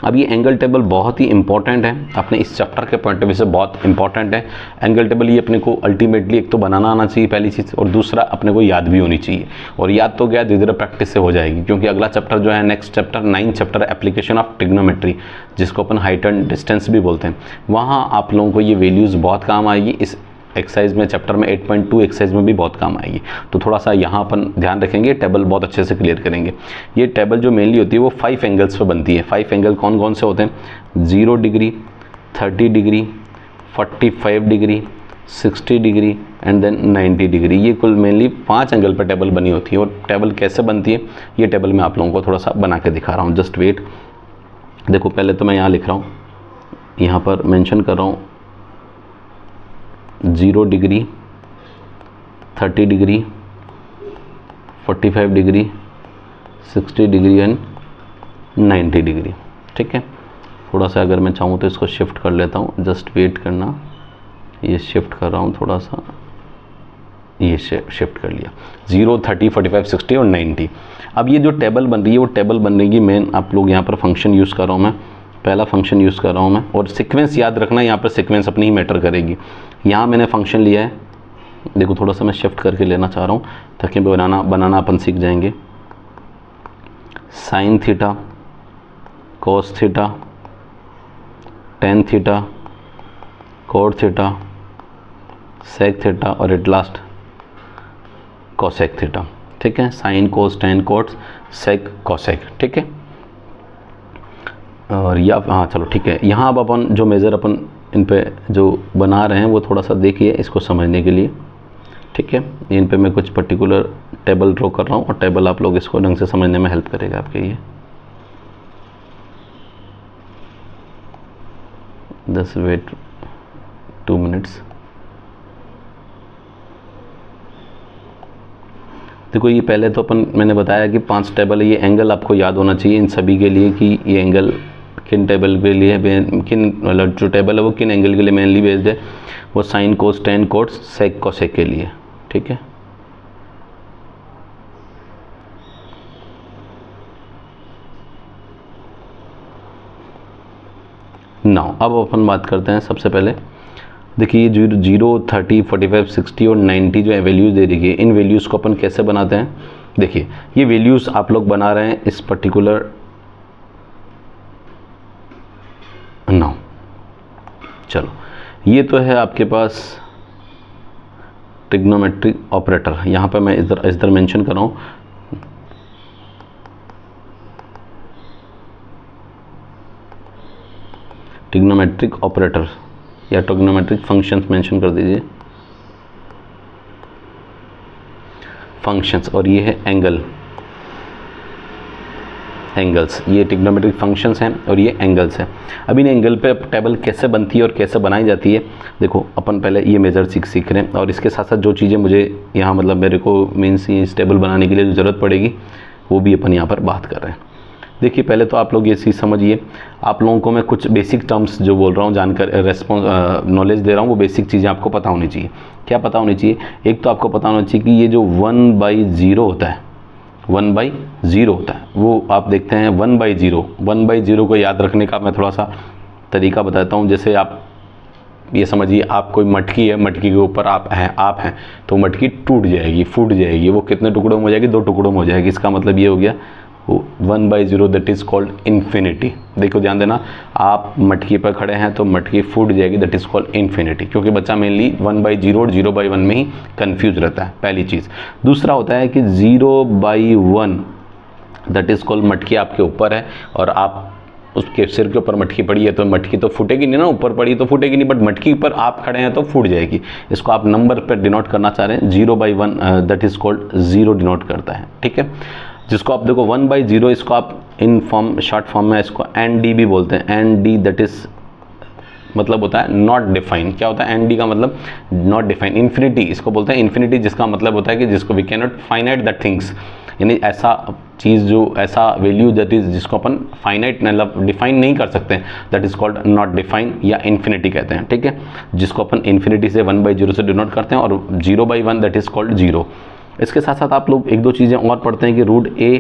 अब ये एंगल टेबल बहुत ही इंपॉर्टेंट है अपने इस चैप्टर के पॉइंट ऑफ व्यू से, बहुत इंपॉर्टेंट है एंगल टेबल। ये अपने को अल्टीमेटली एक तो बनाना आना चाहिए पहली चीज़, और दूसरा अपने को याद भी होनी चाहिए। और याद तो क्या, धीरे धीरे प्रैक्टिस से हो जाएगी, क्योंकि अगला चैप्टर जो है next chapter 9 chapter application of trigonometry, जिसको अपन हाइट एंड डिस्टेंस भी बोलते हैं। वहाँ आप लोगों को ये वैल्यूज़ बहुत काम आएगी। इस एक्सरसाइज में चैप्टर में 8.2 एक्सरसाइज में भी बहुत काम आएगी। तो थोड़ा सा यहाँ अपन ध्यान रखेंगे, टेबल बहुत अच्छे से क्लियर करेंगे। ये टेबल जो मेनली होती है वो 5 एंगल्स पे बनती है। 5 एंगल कौन कौन से होते हैं? 0 degree, 30 degree, 45 degree, 60 degree and then 90 degree. ये कुल मेनली 5 एंगल पर टेबल बनी होती है। और टेबल कैसे बनती है ये टेबल मैं आप लोगों को थोड़ा सा बना के दिखा रहा हूँ, जस्ट वेट। देखो पहले तो मैं यहाँ लिख रहा हूँ, यहाँ पर मेंशन कर रहा हूँ 0 degree, 30 degree, 45 degree, 60 degree and 90 degree. ठीक है, थोड़ा सा अगर मैं चाहूँ तो इसको शिफ्ट कर लेता हूँ, जस्ट वेट करना। ये शिफ्ट कर रहा हूँ थोड़ा सा, ये शिफ्ट कर लिया। 0, 30, 45, 60 और 90। अब ये जो टेबल बन रही है वो टेबल बनने की मेन आप लोग यहाँ पर फंक्शन यूज़ कर रहा हूँ मैं, पहला फंक्शन यूज़ कर रहा हूँ मैं। और सीक्वेंस याद रखना, यहाँ पर सीक्वेंस अपनी ही मैटर करेगी। यहाँ मैंने फंक्शन लिया है, देखो थोड़ा सा मैं शिफ्ट करके लेना चाह रहा हूँ ताकि बनाना अपन सीख जाएंगे। Sine theta, cos theta, tan theta, cot theta, sec theta और एट लास्ट कोसेक थीटा। ठीक है, sine, cos, tan, cot, sec, cosec. ठीक है, और या हाँ चलो ठीक है। यहाँ अब अपन जो मेज़र अपन इन पे जो बना रहे हैं वो थोड़ा सा देखिए इसको समझने के लिए। ठीक है, इन पे मैं कुछ पर्टिकुलर टेबल ड्रॉ कर रहा हूँ और टेबल आप लोग इसको ढंग से समझने में हेल्प करेगा आपके ये। 10 वेट 2 मिनट्स। देखो ये पहले तो अपन मैंने बताया कि 5 टेबल है। ये एंगल आपको याद होना चाहिए इन सभी के लिए कि ये एंगल किन टेबल के लिए, किन मतलब जो टेबल है वो किन एंगल के लिए मेनली बेस्ड है। वो sign, cos, tan, cot, sec, cosec के लिए। ठीक है, नाउ अब अपन बात करते हैं। सबसे पहले देखिए ये 0, 30, 45, 60 और 90 जो वैल्यूज़ दे दी गई, इन वैल्यूज़ को अपन कैसे बनाते हैं? देखिए ये वैल्यूज़ आप लोग बना रहे हैं इस पर्टिकुलर नाउ। चलो ये तो है आपके पास ट्रिग्नोमेट्रिक ऑपरेटर। यहाँ पे मैं इधर मेंशन कर रहा हूँ ट्रिग्नोमेट्रिक ऑपरेटर या ट्रिग्नोमेट्रिक फंक्शंस मेंशन कर दीजिए, फंक्शंस। और ये है एंगल्स। ये ट्रिग्नोमेट्रिक फंक्शंस हैं और ये एंगल्स हैं। अब इन एंगल पे टेबल कैसे बनती है और कैसे बनाई जाती है, देखो अपन पहले ये मेजर सीख रहे हैं। और इसके साथ साथ जो चीज़ें मुझे यहाँ मतलब मेरे को मीन्स इस टेबल बनाने के लिए जो ज़रूरत पड़ेगी वो भी अपन यहाँ पर बात कर रहे हैं। देखिए पहले तो आप लोग ये चीज़ समझिए, आप लोगों को मैं कुछ बेसिक टर्म्स जो बोल रहा हूँ, जानकर नॉलेज दे रहा हूँ, वो बेसिक चीज़ें आपको पता होनी चाहिए। क्या पता होनी चाहिए? एक तो आपको पता होना चाहिए कि ये जो 1/0 होता है, 1/0 होता है, वो आप देखते हैं 1/0 को याद रखने का मैं थोड़ा सा तरीका बताता हूँ। जैसे आप ये समझिए, आप कोई मटकी है, मटकी के ऊपर आप हैं तो मटकी टूट जाएगी, फूट जाएगी। वो कितने टुकड़ों में हो जाएगी? 2 टुकड़ों में हो जाएगी। इसका मतलब ये हो गया 1/0, दैट इज़ कॉल्ड इन्फिनिटी। देखो ध्यान देना, आप मटकी पर खड़े हैं तो मटकी फूट जाएगी, दैट इज़ कॉल्ड इन्फिनिटी। क्योंकि बच्चा मेनली 1/0 और 0/1 में ही कंफ्यूज रहता है, पहली चीज़। दूसरा होता है कि 0/1, दैट इज़ कॉल्ड मटकी आपके ऊपर है और आप उसके सिर के ऊपर मटकी पड़ी है तो मटकी तो फूटेगी नहीं ना, ऊपर पड़ी तो फूटेगी नहीं, बट मटकी पर आप खड़े हैं तो फूट जाएगी। इसको आप नंबर पर डिनोट करना चाह रहे हैं, 0/1 दैट इज़ कॉल्ड 0 डिनोट करता है। ठीक है, जिसको आप देखो 1/0, इसको आप इन फॉर्म शॉर्ट फॉर्म में इसको ND भी बोलते हैं। ND दैट इज़ मतलब होता है नॉट डिफाइन। क्या होता है ND का मतलब? Not define. इन्फिनिटी इसको बोलते हैं, इन्फिनिटी जिसका मतलब होता है कि जिसको we can not finite that things, यानी ऐसा चीज़ जो ऐसा वैल्यू दैट इज़ जिसको अपन फाइनाइट मतलब डिफाइन नहीं कर सकते, that is called not define या इन्फिनिटी कहते हैं। ठीक है, जिसको अपन इन्फिनिटी से 1/0 से डिनोट करते हैं, और 0/1 दैट इज़ कॉल्ड 0। इसके साथ साथ आप लोग 1-2 चीज़ें और पढ़ते हैं कि √a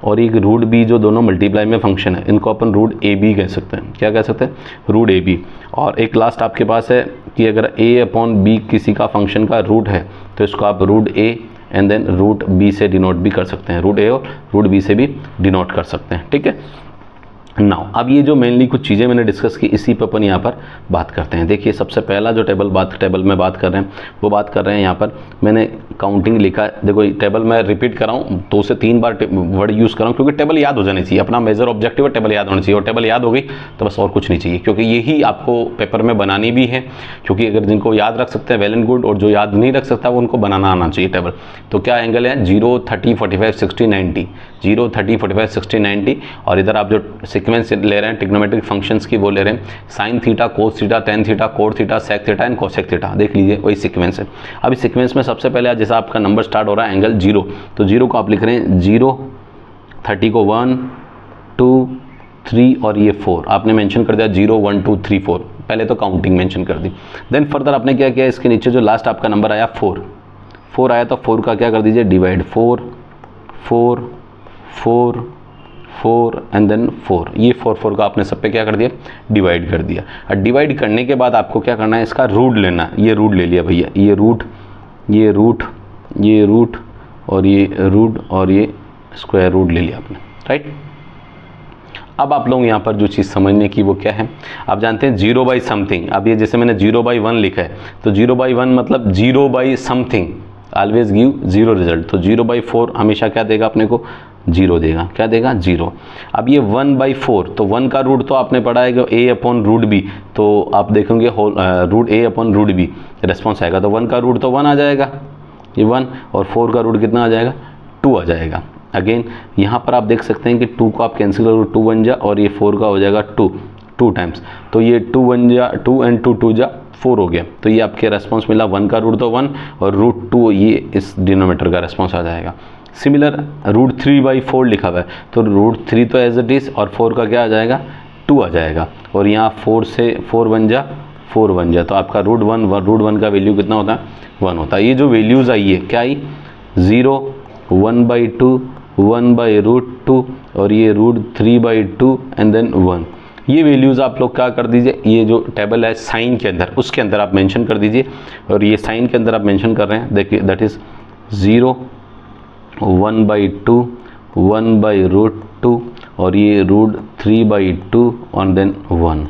और एक रूट बी, जो दोनों मल्टीप्लाई में फंक्शन है, इनको अपन रूट ए बी कह सकते हैं। क्या कह सकते हैं? Root A B. और एक लास्ट आपके पास है कि अगर ए अपॉन बी किसी का फंक्शन का रूट है तो इसको आप root A and then root B से डिनोट भी कर सकते हैं, रूट ए और रूट बी से भी डिनोट कर सकते हैं। ठीक है, नाउ अब ये जो मेनली कुछ चीज़ें मैंने डिस्कस की, इसी पर अपन यहाँ पर बात करते हैं। देखिए सबसे पहला जो टेबल में बात कर रहे हैं वो बात कर रहे हैं, यहाँ पर मैंने काउंटिंग लिखा है। देखो टेबल मैं रिपीट कर रहा हूँ, 2 से 3 बार वर्ड यूज़ कर रहा हूँ क्योंकि टेबल याद हो जानी चाहिए। अपना मेजर ऑब्जेक्टिव है टेबल याद होनी चाहिए, और टेबल याद हो गई तो बस और कुछ नहीं चाहिए, क्योंकि यही आपको पेपर में बनानी भी है। क्योंकि अगर जिनको याद रख सकते हैं वेल एंड गुड, और जो याद नहीं रख सकता वो उनको बनाना आना चाहिए टेबल। तो क्या एंगल है? 0, 30, 45, 60, 90, 0, 30, 45, 60, 90। और इधर आप जो सिक्वेंस ले रहे हैं ट्रिग्नोमेट्रिक फंक्शंस की, वो ले रहे हैं sine theta, cos theta, tan theta, cot theta, sec theta and cosec theta. देख लीजिए वही सीक्वेंस है। अब इस सीक्वेंस में सबसे पहले जैसा आपका नंबर स्टार्ट हो रहा है एंगल 0, तो 0 को आप लिख रहे हैं 0, 30 को 1, 2, 3 और ये 4 आपने मेंशन कर दिया, 0, 1, 2, 3, 4। पहले तो काउंटिंग मेंशन कर दी। देन फर्दर आपने क्या किया, इसके नीचे जो लास्ट आपका नंबर आया 4 आया, तो 4 का क्या कर दीजिए डिवाइड, 4, 4, 4, 4 एंड देन 4। ये 4 का आपने सब पे क्या कर दिया, डिवाइड कर दिया। और डिवाइड करने के बाद आपको क्या करना है, इसका रूट लेना है। ये रूट ले लिया भैया, ये रूट, ये रूट, ये रूट और ये रूट और ये स्क्वायर रूट ले लिया आपने, राइट। अब आप लोग यहाँ पर जो चीज़ समझने की वो क्या है, आप जानते हैं 0 बाई समथिंग। अब ये जैसे मैंने 0 बाई 1 लिखा है, तो 0 बाई 1 मतलब 0 by something always give 0 result. तो 0 बाई 4 हमेशा क्या देगा अपने को, 0 देगा। क्या देगा, 0। अब ये 1 बाई 4, तो 1 का रूट तो आपने पढ़ा है कि a अपॉन रूट बी, तो आप देखेंगे whole root a upon root B response आएगा। तो 1 का रूट तो 1 आ जाएगा, ये 1, और 4 का रूट कितना आ जाएगा, 2 आ जाएगा। अगेन यहाँ पर आप देख सकते हैं कि 2 को आप कैंसिल करो, 2 1 जा, और ये 4 का हो जाएगा 2 टाइम्स। तो ये 2 1 जा 2 एंड 2 2 जा 4 हो गया। तो ये आपके रेस्पॉन्स मिला, 1 का रूट तो 1 और रूट 2 ये इस डिनोमीटर का रेस्पॉन्स आ जाएगा। सिमिलर रूट 3 बाई 4 लिखा हुआ है, तो रूट 3 तो एज इट इज़, और 4 का क्या आ जाएगा, 2 आ जाएगा। और यहाँ 4 से 4 1 जा 4 1 जा, तो आपका रूट 1 का वैल्यू कितना होता है, 1 होता है। ये जो वैल्यूज़ आई है क्या आई, 0, 1 बाई 2, 1 बाई रूट 2 और ये रूट 3 बाई 2 एंड देन 1। ये वैल्यूज़ आप लोग क्या कर दीजिए, ये जो टेबल है साइन के अंदर, उसके अंदर आप मेंशन कर दीजिए। और ये साइन के अंदर आप मेंशन कर रहे हैं, देखिए that is 0, 1 by 2, 1 by root 2 और ये रूट 3 बाई 2 और देन 1।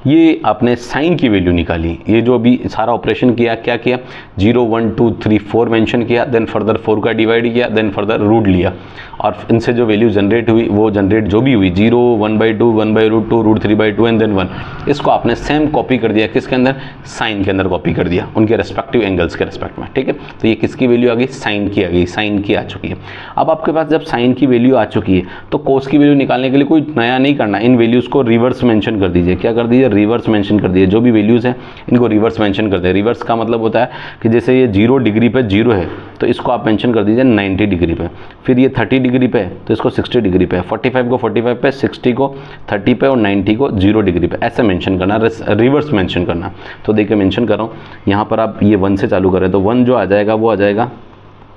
ये आपने साइन की वैल्यू निकाली। ये जो अभी सारा ऑपरेशन किया, क्या किया, 0 1 2 3 4 मेंशन किया, देन फर्दर 4 का डिवाइड किया, देन फर्दर रूट लिया, और इनसे जो वैल्यू जनरेट हुई वो जनरेट जो भी हुई 0 1 by 2 1 by root 2 root 3 by 2 and then 1, इसको आपने सेम कॉपी कर दिया किसके अंदर, साइन के अंदर कॉपी कर दिया, उनके रेस्पेक्टिव एंगल्स के रेस्पेक्ट में। ठीक है, तो ये किसकी वैल्यू आ गई, साइन की आ गई, साइन की आ चुकी है। अब आपके पास जब साइन की वैल्यू आ चुकी है तो कोस की वैल्यू निकालने के लिए कोई नया नहीं करना, इन वैल्यूज़ को रिवर्स मेंशन कर दीजिए। क्या कर दीजिए, रिवर्स मेंशन कर दिए। जो भी वैल्यूज़ हैं इनको रिवर्स मेंशन कर दें। रिवर्स का मतलब होता है कि जैसे ये 0 डिग्री पे 0 है तो इसको आप मेंशन कर दीजिए 90 डिग्री पे, फिर ये 30 डिग्री पे है तो इसको 60 डिग्री पे, 45 को 45 पे, 60 को 30 पे और 90 को 0 डिग्री पे, ऐसे मेंशन करना, रिवर्स मेंशन करना। तो देखिए मेंशन कर रहा हूँ यहाँ पर, आप ये 1 से चालू करें तो 1 जो आ जाएगा वो आ जाएगा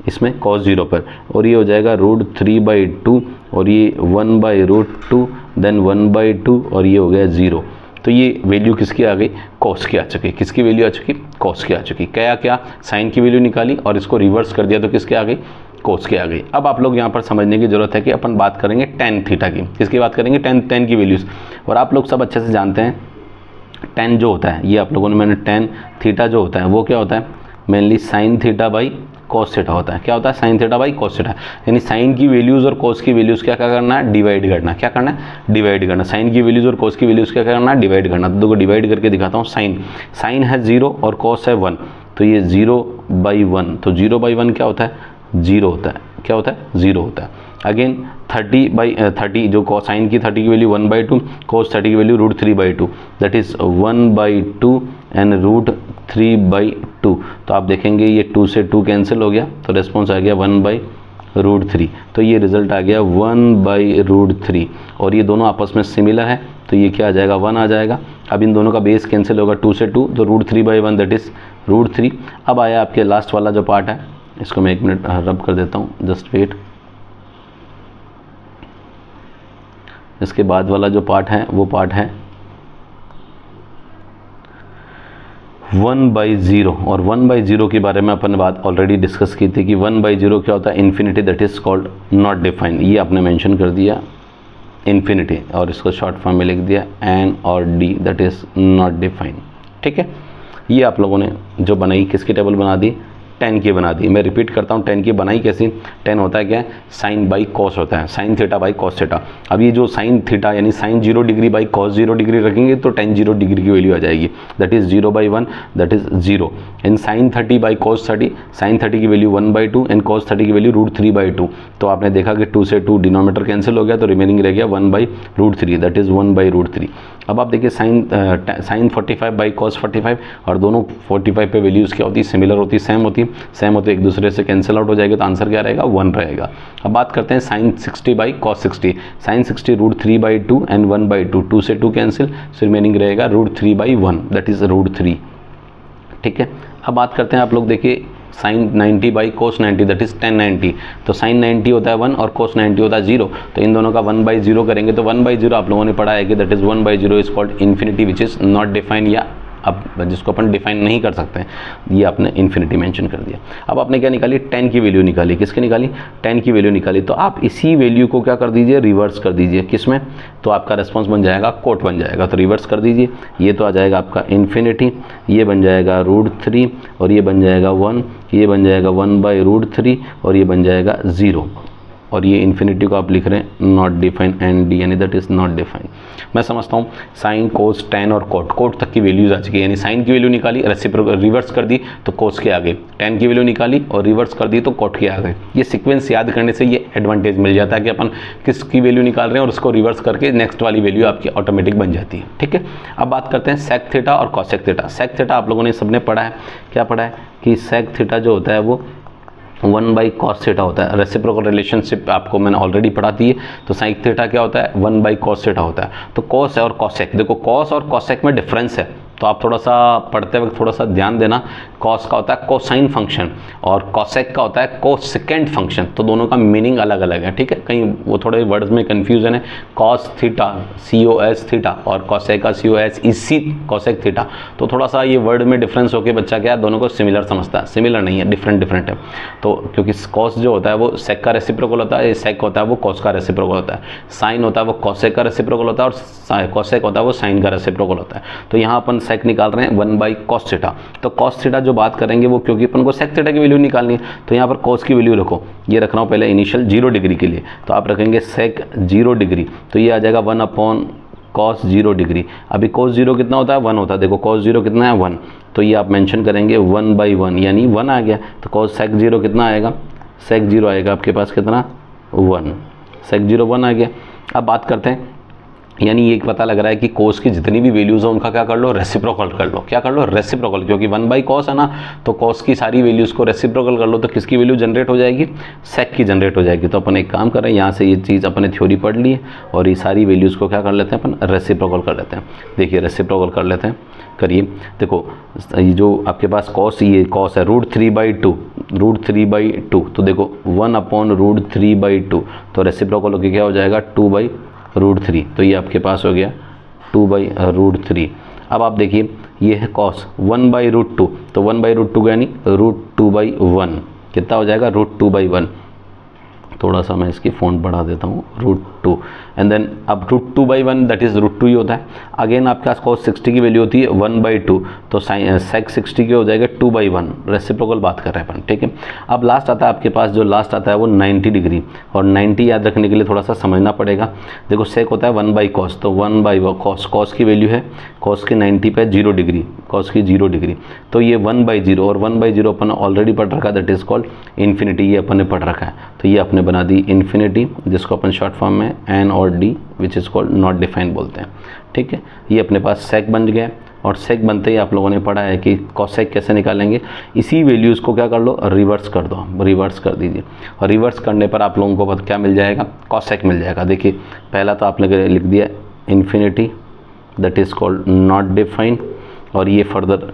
इसमें cos 0 पर, और ये हो जाएगा रूट 3 बाई 2 और ये 1 बाई रूट 2 देन 1 बाई 2 और ये हो गया 0। तो ये वैल्यू किसकी आ गई, कॉस की आ चुकी। किसकी वैल्यू आ चुकी, कॉस की आ चुकी। क्या क्या, साइन की वैल्यू निकाली और इसको रिवर्स कर दिया तो किसकी आ गई, कोस की आ गई। अब आप लोग यहाँ पर समझने की जरूरत है कि अपन बात करेंगे टेन थीटा की। किसकी बात करेंगे, टेन की वैल्यूज़। और आप लोग सब अच्छे से जानते हैं टेन जो होता है, ये आप लोगों ने मैंने टेन थीटा जो होता है वो क्या होता है, mainly sign theta by cos theta होता है। क्या होता है, sine theta by cos theta. यानी साइन की वैल्यूज़ और कॉस की वैल्यूज़ क्या क्या करना है, डिवाइड करना। क्या करना है, डिवाइड करना। साइन की वैल्यूज़ और कॉस की वैल्यूज़ क्या करना है, डिवाइड करना। तो देखो डिवाइड करके दिखाता हूँ। साइन है 0 और कॉस है 1, तो ये 0 बाई 1, तो 0 बाई 1 क्या होता है, 0 होता है। क्या होता है, 0 होता है। अगेन 30 बाई 30, जो साइन की 30 की वैल्यू 1 बाई 2, कॉस 30 की value root 3 by 2, that is 1 by 2 and root 3 by 2। तो आप देखेंगे ये 2 से 2 कैंसिल हो गया, तो रेस्पॉन्स आ गया 1 बाई रूट 3। तो ये रिजल्ट आ गया 1 बाई रूट 3, और ये दोनों आपस में सिमिलर है तो ये क्या आ जाएगा, 1 आ जाएगा। अब इन दोनों का बेस कैंसिल होगा 2 से 2, तो root 3 by 1 that is root 3। अब आया आपके लास्ट वाला जो पार्ट है, इसको मैं 1 मिनट रब कर देता हूँ, जस्ट वेट। इसके बाद वाला जो पार्ट है वो पार्ट है 1/0, और 1/0 के बारे में अपन ने बात ऑलरेडी डिस्कस की थी कि 1/0 क्या होता है, infinity, that is called not defined. ये आपने मेंशन कर दिया इन्फिनिटी, और इसको शॉर्ट फॉर्म में लिख दिया एन और D, that is not defined. ठीक है, ये आप लोगों ने जो बनाई किसकी टेबल बना दी, tan की बना दी। मैं रिपीट करता हूँ, tan की बनाई कैसी, tan होता है क्या, साइन बाई कॉस होता है, sine theta by cos theta. अब ये जो साइन थीटा यानी sine 0 degree by cos 0 degree रखेंगे तो tan 0 डिग्री की वैल्यू आ जाएगी, that is 0/1, that is 0। And sine 30 by cos 30, sine 30 की वैल्यू 1/2 एंड कॉस 30 की वैल्यू √3/2। तो आपने देखा कि 2 से 2 डिनोमीटर कैंसिल हो गया, तो रिमेनिंग रह गया 1/√3, दैट इज़ 1/√3। अब आप देखिए साइन 45 बाई कॉस 45, और दोनों 45 पे वैल्यूज़ क्या होती है, सिमिलर होती है, सेम होती है, एक दूसरे से कैंसिल आउट हो जाएगा, तो आंसर क्या रहेगा, 1 रहेगा। अब बात करते हैं sine 60 by cos 60, sine 60 √3/2 and 1/2, 2 से 2 कैंसिल, सो रिमेनिंग रहेगा √3/1, दैट इज़ √3। ठीक है, अब बात करते हैं, आप लोग देखिए sine 90 by cos 90, that is tan 90, तो साइन 90 होता है 1 और कोस 90 होता है 0, तो इन दोनों का 1/0 करेंगे, तो 1/0 आप लोगों ने पढ़ा है कि that is 1/0 is called infinity which is not defined, या अब जिसको अपन डिफाइन नहीं कर सकते हैं, ये आपने इन्फिनिटी मेंशन कर दिया। अब आपने क्या निकाली, tan की वैल्यू निकाली, किसकी निकाली, tan की वैल्यू निकाली, तो आप इसी वैल्यू को क्या कर दीजिए, रिवर्स कर दीजिए, किसमें, तो आपका रेस्पॉन्स बन जाएगा कोट बन जाएगा, तो रिवर्स कर दीजिए, ये तो आ जाएगा आपका इन्फिनिटी, ये बन जाएगा √3, और ये बन जाएगा 1, ये बन जाएगा 1/√3, और ये बन जाएगा 0, और ये इन्फिनिटी को आप लिख रहे हैं नॉट डिफाइन एंड डी, यानी दैट इज़ नॉट डिफाइन। मैं समझता हूँ साइन कोस tan और कोट तक की वैल्यूज आ चुकी है, यानी साइन की वैल्यू निकाली, रेसिप्रोकल रिवर्स कर दी तो कोस के आगे, tan की वैल्यू निकाली और रिवर्स कर दी तो कोट के आगे। ये सीक्वेंस याद करने से ये एडवांटेज मिल जाता है कि अपन किसकी वैल्यू निकाल रहे हैं और उसको रिवर्स करके नेक्स्ट वाली वैल्यू आपकी ऑटोमेटिक बन जाती है। ठीक है, अब बात करते हैं सेक थीटा और कॉसेक थीटा। सेक थीटा आप लोगों ने सबने पढ़ा है, क्या पढ़ा है कि सेक थीटा जो होता है वो 1/cos थीटा होता है। रेसिप्रोकल रिलेशनशिप आपको मैंने ऑलरेडी पढ़ा दी है, तो साइक थीटा क्या होता है, 1/cos थीटा होता है। तो कॉस है और कॉसेक, देखो कॉस और कॉसेक में डिफरेंस है, तो आप थोड़ा सा पढ़ते वक्त थोड़ा सा ध्यान देना। कॉस का होता है कोसाइन फंक्शन और कॉसेक का होता है कोसेकेंड फंक्शन, तो दोनों का मीनिंग अलग अलग है। ठीक है, कहीं वो थोड़े वर्ड्स में कन्फ्यूजन है, कॉस थीटा COS थीटा और कॉसेक का COS इसी कॉसेक थीटा, तो थोड़ा सा ये वर्ड में डिफरेंस होकर बच्चा क्या है, दोनों को सिमिलर समझता है, सिमिलर नहीं है, डिफरेंट है। तो क्योंकि कॉस जो होता है वो सेक का रेसिप्रोकल होता है, सेक होता है वो कॉस का रेसिप्रोकल होता है, साइन होता है वो कॉसेक का रेसिप्रोकल होता है, और कॉसेक होता है वो साइन का रेसिप्रोकल होता है। तो यहाँ अपन सेक निकाल रहे हैं 1/cos थीटा, तो cos थीटा जो बात करेंगे वो, क्योंकि अपन को सेक थीटा की वैल्यू निकालनी है, तो यहाँ पर cos की वैल्यू रखो, ये रख रहा हूँ पहले इनिशियल 0 डिग्री के लिए, तो आप रखेंगे सेक 0 डिग्री, तो ये आ जाएगा 1/cos 0 डिग्री। अभी cos 0 कितना होता है, 1 होता है, देखो cos 0 कितना है 1, तो ये आप मेंशन करेंगे 1/1, यानी 1 आ गया, तो cos sec 0 कितना आएगा, sec 0 आएगा आपके पास कितना 1, sec 0 1 आ गया। अब बात करते हैं, यानी ये पता लग रहा है कि कोस की जितनी भी वैल्यूज़ है उनका क्या कर लो, रेसिप्रोकल कर लो, क्या कर लो, रेसिप्रोकल, क्योंकि 1/cos है ना, तो कॉस की सारी वैल्यूज़ को रेसिप्रोकल कर लो, तो किसकी वैल्यू जनरेट हो जाएगी, सेक की जनरेट हो जाएगी। तो अपन एक काम कर रहे हैं, यहाँ से ये चीज़ अपने थ्योरी पढ़ ली है और ये सारी वैल्यूज़ को क्या कर लेते हैं अपन, रेसिप्रोकल कर लेते हैं। देखिए रेसिप्रोकल कर लेते हैं, करिए, देखो ये जो आपके पास कॉस, ये कॉस है √3/2, तो देखो 1/√3/2, तो रेसिप्रोकल होकर क्या हो जाएगा 2/√3, तो ये आपके पास हो गया 2/√3। अब आप देखिए ये है कॉस 1/√2, तो 1/√2 यानी √2/1 कितना हो जाएगा, √2/1। थोड़ा सा मैं इसकी फ़ॉन्ट बढ़ा देता हूँ, √2, एंड देन अब √2/1 दैट इज़ √2 ही होता है। अगेन आपके पास cos 60 की वैल्यू होती है 1/2, तो sec 60 की हो जाएगा 2/1, रेसिप्रोकल बात कर रहे हैं अपन। ठीक है, अब लास्ट आता है आपके पास, जो लास्ट आता है वो 90 डिग्री, और 90 याद रखने के लिए थोड़ा सा समझना पड़ेगा। देखो sec होता है 1/cos, तो 1/cos, cos की वैल्यू है, cos की 90 पे 0 डिग्री, cos की 0 डिग्री, तो ये 1/0, और 1/0 अपन ऑलरेडी पढ़ रखा है, दैट इज़ कॉल्ड इन्फिनिटी, ये अपन ने पढ़ रखा है, तो ये अपने बना दी इन्फिनिटी, जिसको अपन शॉर्ट फॉर्म में एन और D which is called not defined बोलते हैं। ठीक है, ये अपने पास सेक बन गया, और सेक बनते ही आप लोगों ने पढ़ा है कि कॉसेक कैसे निकालेंगे, इसी वैल्यूज़ को क्या कर लो, रिवर्स कर दो, रिवर्स कर दीजिए, और रिवर्स करने पर आप लोगों को क्या मिल जाएगा, कॉसेक मिल जाएगा। देखिए पहला तो आपने लिख दिया infinity that is called not defined, और ये फर्दर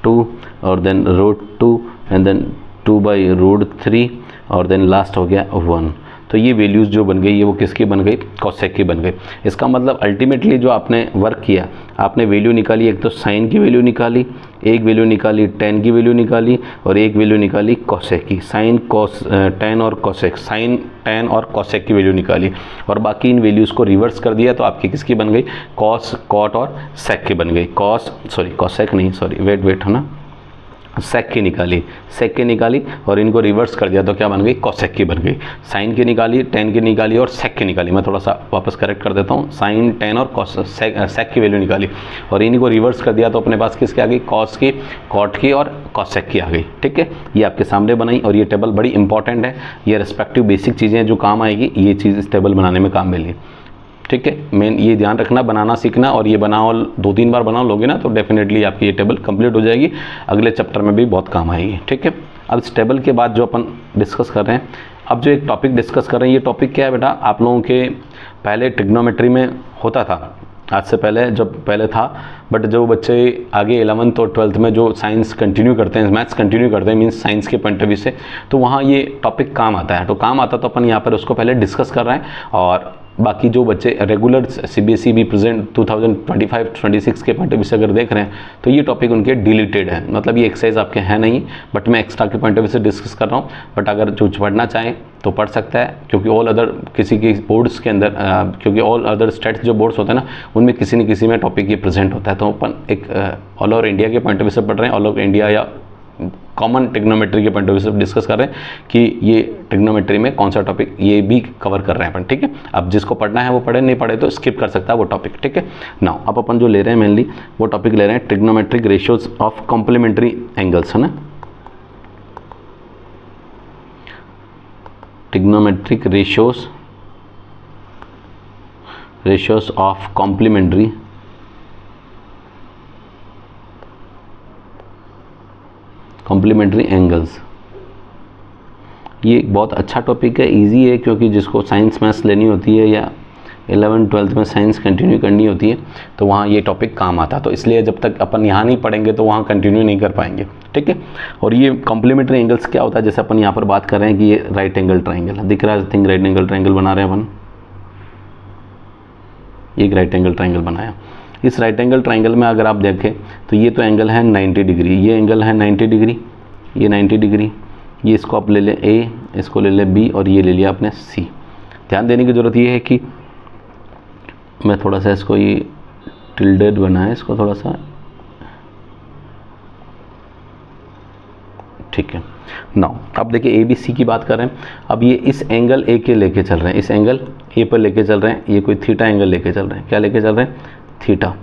2 और देन √2 एंड देन 2/√3 और देन लास्ट हो गया 1, तो ये वैल्यूज़ जो बन गई ये वो किसकी बन गई, कॉसेक की बन गई। इसका मतलब अल्टीमेटली जो आपने वर्क किया, आपने वैल्यू निकाली, एक तो साइन की वैल्यू निकाली, एक वैल्यू निकाली टेन की वैल्यू निकाली, और एक वैल्यू निकाली कॉसेक की। साइन कॉस टेन और कॉसेक, साइन टेन और कॉसेक की वैल्यू निकाली, और बाकी इन वैल्यूज़ को रिवर्स कर दिया तो आपकी किसकी बन गई, कॉस कॉट और सेक की बन गई। कॉसेक नहीं, वेट है ना, सेक की निकाली, सेक की निकाली और इनको रिवर्स कर दिया तो क्या बन गई, कॉसेक की बन गई। साइन की निकाली, टेन की निकाली और सेक की निकाली। मैं थोड़ा सा वापस करेक्ट कर देता हूँ, साइन टेन और सेक की वैल्यू निकाली और इन्हीं को रिवर्स कर दिया तो अपने पास किसकी आ गई, कॉस की, कॉट की और कॉसेक की आ गई। ठीक है, ये आपके सामने बनाई और ये टेबल बड़ी इंपॉर्टेंट है। ये रेस्पेक्टिव बेसिक चीज़ें जो काम आएगी, ये चीज़ इस टेबल बनाने में काम मिली। ठीक है, मेन ये ध्यान रखना, बनाना सीखना, और ये बनाओ 2-3 बार बना लोगे ना तो डेफिनेटली आपकी ये टेबल कंप्लीट हो जाएगी, अगले चैप्टर में भी बहुत काम आएगी। ठीक है, अब इस टेबल के बाद जो अपन डिस्कस कर रहे हैं, अब जो एक टॉपिक डिस्कस कर रहे हैं, ये टॉपिक क्या है बेटा, आप लोगों के पहले ट्रिग्नोमेट्री में होता था, आज से पहले जब पहले था, बट जो बच्चे आगे 11th और 12th में जो साइंस कंटिन्यू करते हैं, मैथ्स कंटिन्यू करते हैं, मीन्स साइंस के पॉइंट ऑफ व्यू से, तो वहाँ ये टॉपिक काम आता है। तो काम आता तो अपन यहाँ पर उसको पहले डिस्कस कर रहे हैं, और बाकी जो बच्चे रेगुलर CBSE भी प्रेजेंट 2025-26 के पॉइंट ऑफ व्यू से अगर देख रहे हैं तो ये टॉपिक उनके डिलीटेड है, मतलब ये एक्सरसाइज आपके हैं नहीं, बट मैं एक्स्ट्रा के पॉइंट ऑफ व्यू से डिस्कस कर रहा हूँ। बट अगर जो पढ़ना चाहें तो पढ़ सकता है, क्योंकि ऑल अदर किसी के बोर्ड्स के अंदर, क्योंकि ऑल अदर स्टेट्स जो बोर्ड्स होते हैं ना, उनमें किसी न किसी में टॉपिक ये प्रेजेंट होता है। तो अपन एक ऑल ओवर इंडिया के पॉइंट ऑफ व्यू से पढ़ रहे हैं, ऑल ओवर इंडिया या कॉमन ट्रिग्नोमेट्री के पॉइंट ऑफ व्यू से डिस्कस कर रहे हैं कि ये ट्रिग्नोमेट्री में कौन सा टॉपिक, ये भी कवर कर रहे हैं अपन। ठीक है, अब जिसको पढ़ना है वो पढ़े, नहीं पढ़े तो स्किप कर सकता है वो टॉपिक। ठीक है, नाउ अब अपन जो ले रहे हैं मेनली वो टॉपिक ले रहे हैं trigonometric ratios of complementary angles, है ना, trigonometric ratios of complementary angles. ये एक बहुत अच्छा टॉपिक है, इजी है, क्योंकि जिसको साइंस मैथ्स लेनी होती है या 11th-12th में साइंस कंटिन्यू करनी होती है तो वहाँ ये टॉपिक काम आता है। तो इसलिए जब तक अपन यहाँ नहीं पढ़ेंगे तो वहाँ कंटिन्यू नहीं कर पाएंगे। ठीक है, और ये कॉम्प्लीमेंट्री एंगल्स क्या होता है, जैसे अपन यहाँ पर बात कर रहे हैं कि ये राइट एंगल ट्राइंगल दिख रहा है, थिंक राइट एंगल ट्राइंगल बना रहे हैं अपन, एक राइट एंगल ट्राइंगल बनाया। इस राइट एंगल ट्राइंगल में अगर आप देखें तो ये तो एंगल है 90 डिग्री, ये एंगल है 90 डिग्री, ये 90 डिग्री, ये इसको आप ले लें A, इसको ले लें B, और ये ले लिया आपने C। ध्यान देने की ज़रूरत ये है कि मैं थोड़ा सा इसको ये टिल्डेड बनाया, इसको थोड़ा सा, ठीक है। नाउ अब देखिए ABC की बात कर रहे हैं, अब ये इस एंगल A के लेके चल रहे हैं, इस एंगल A पर लेके चल रहे हैं, ये कोई थीटा एंगल लेके चल रहे हैं, क्या लेके चल रहे हैं, थीटा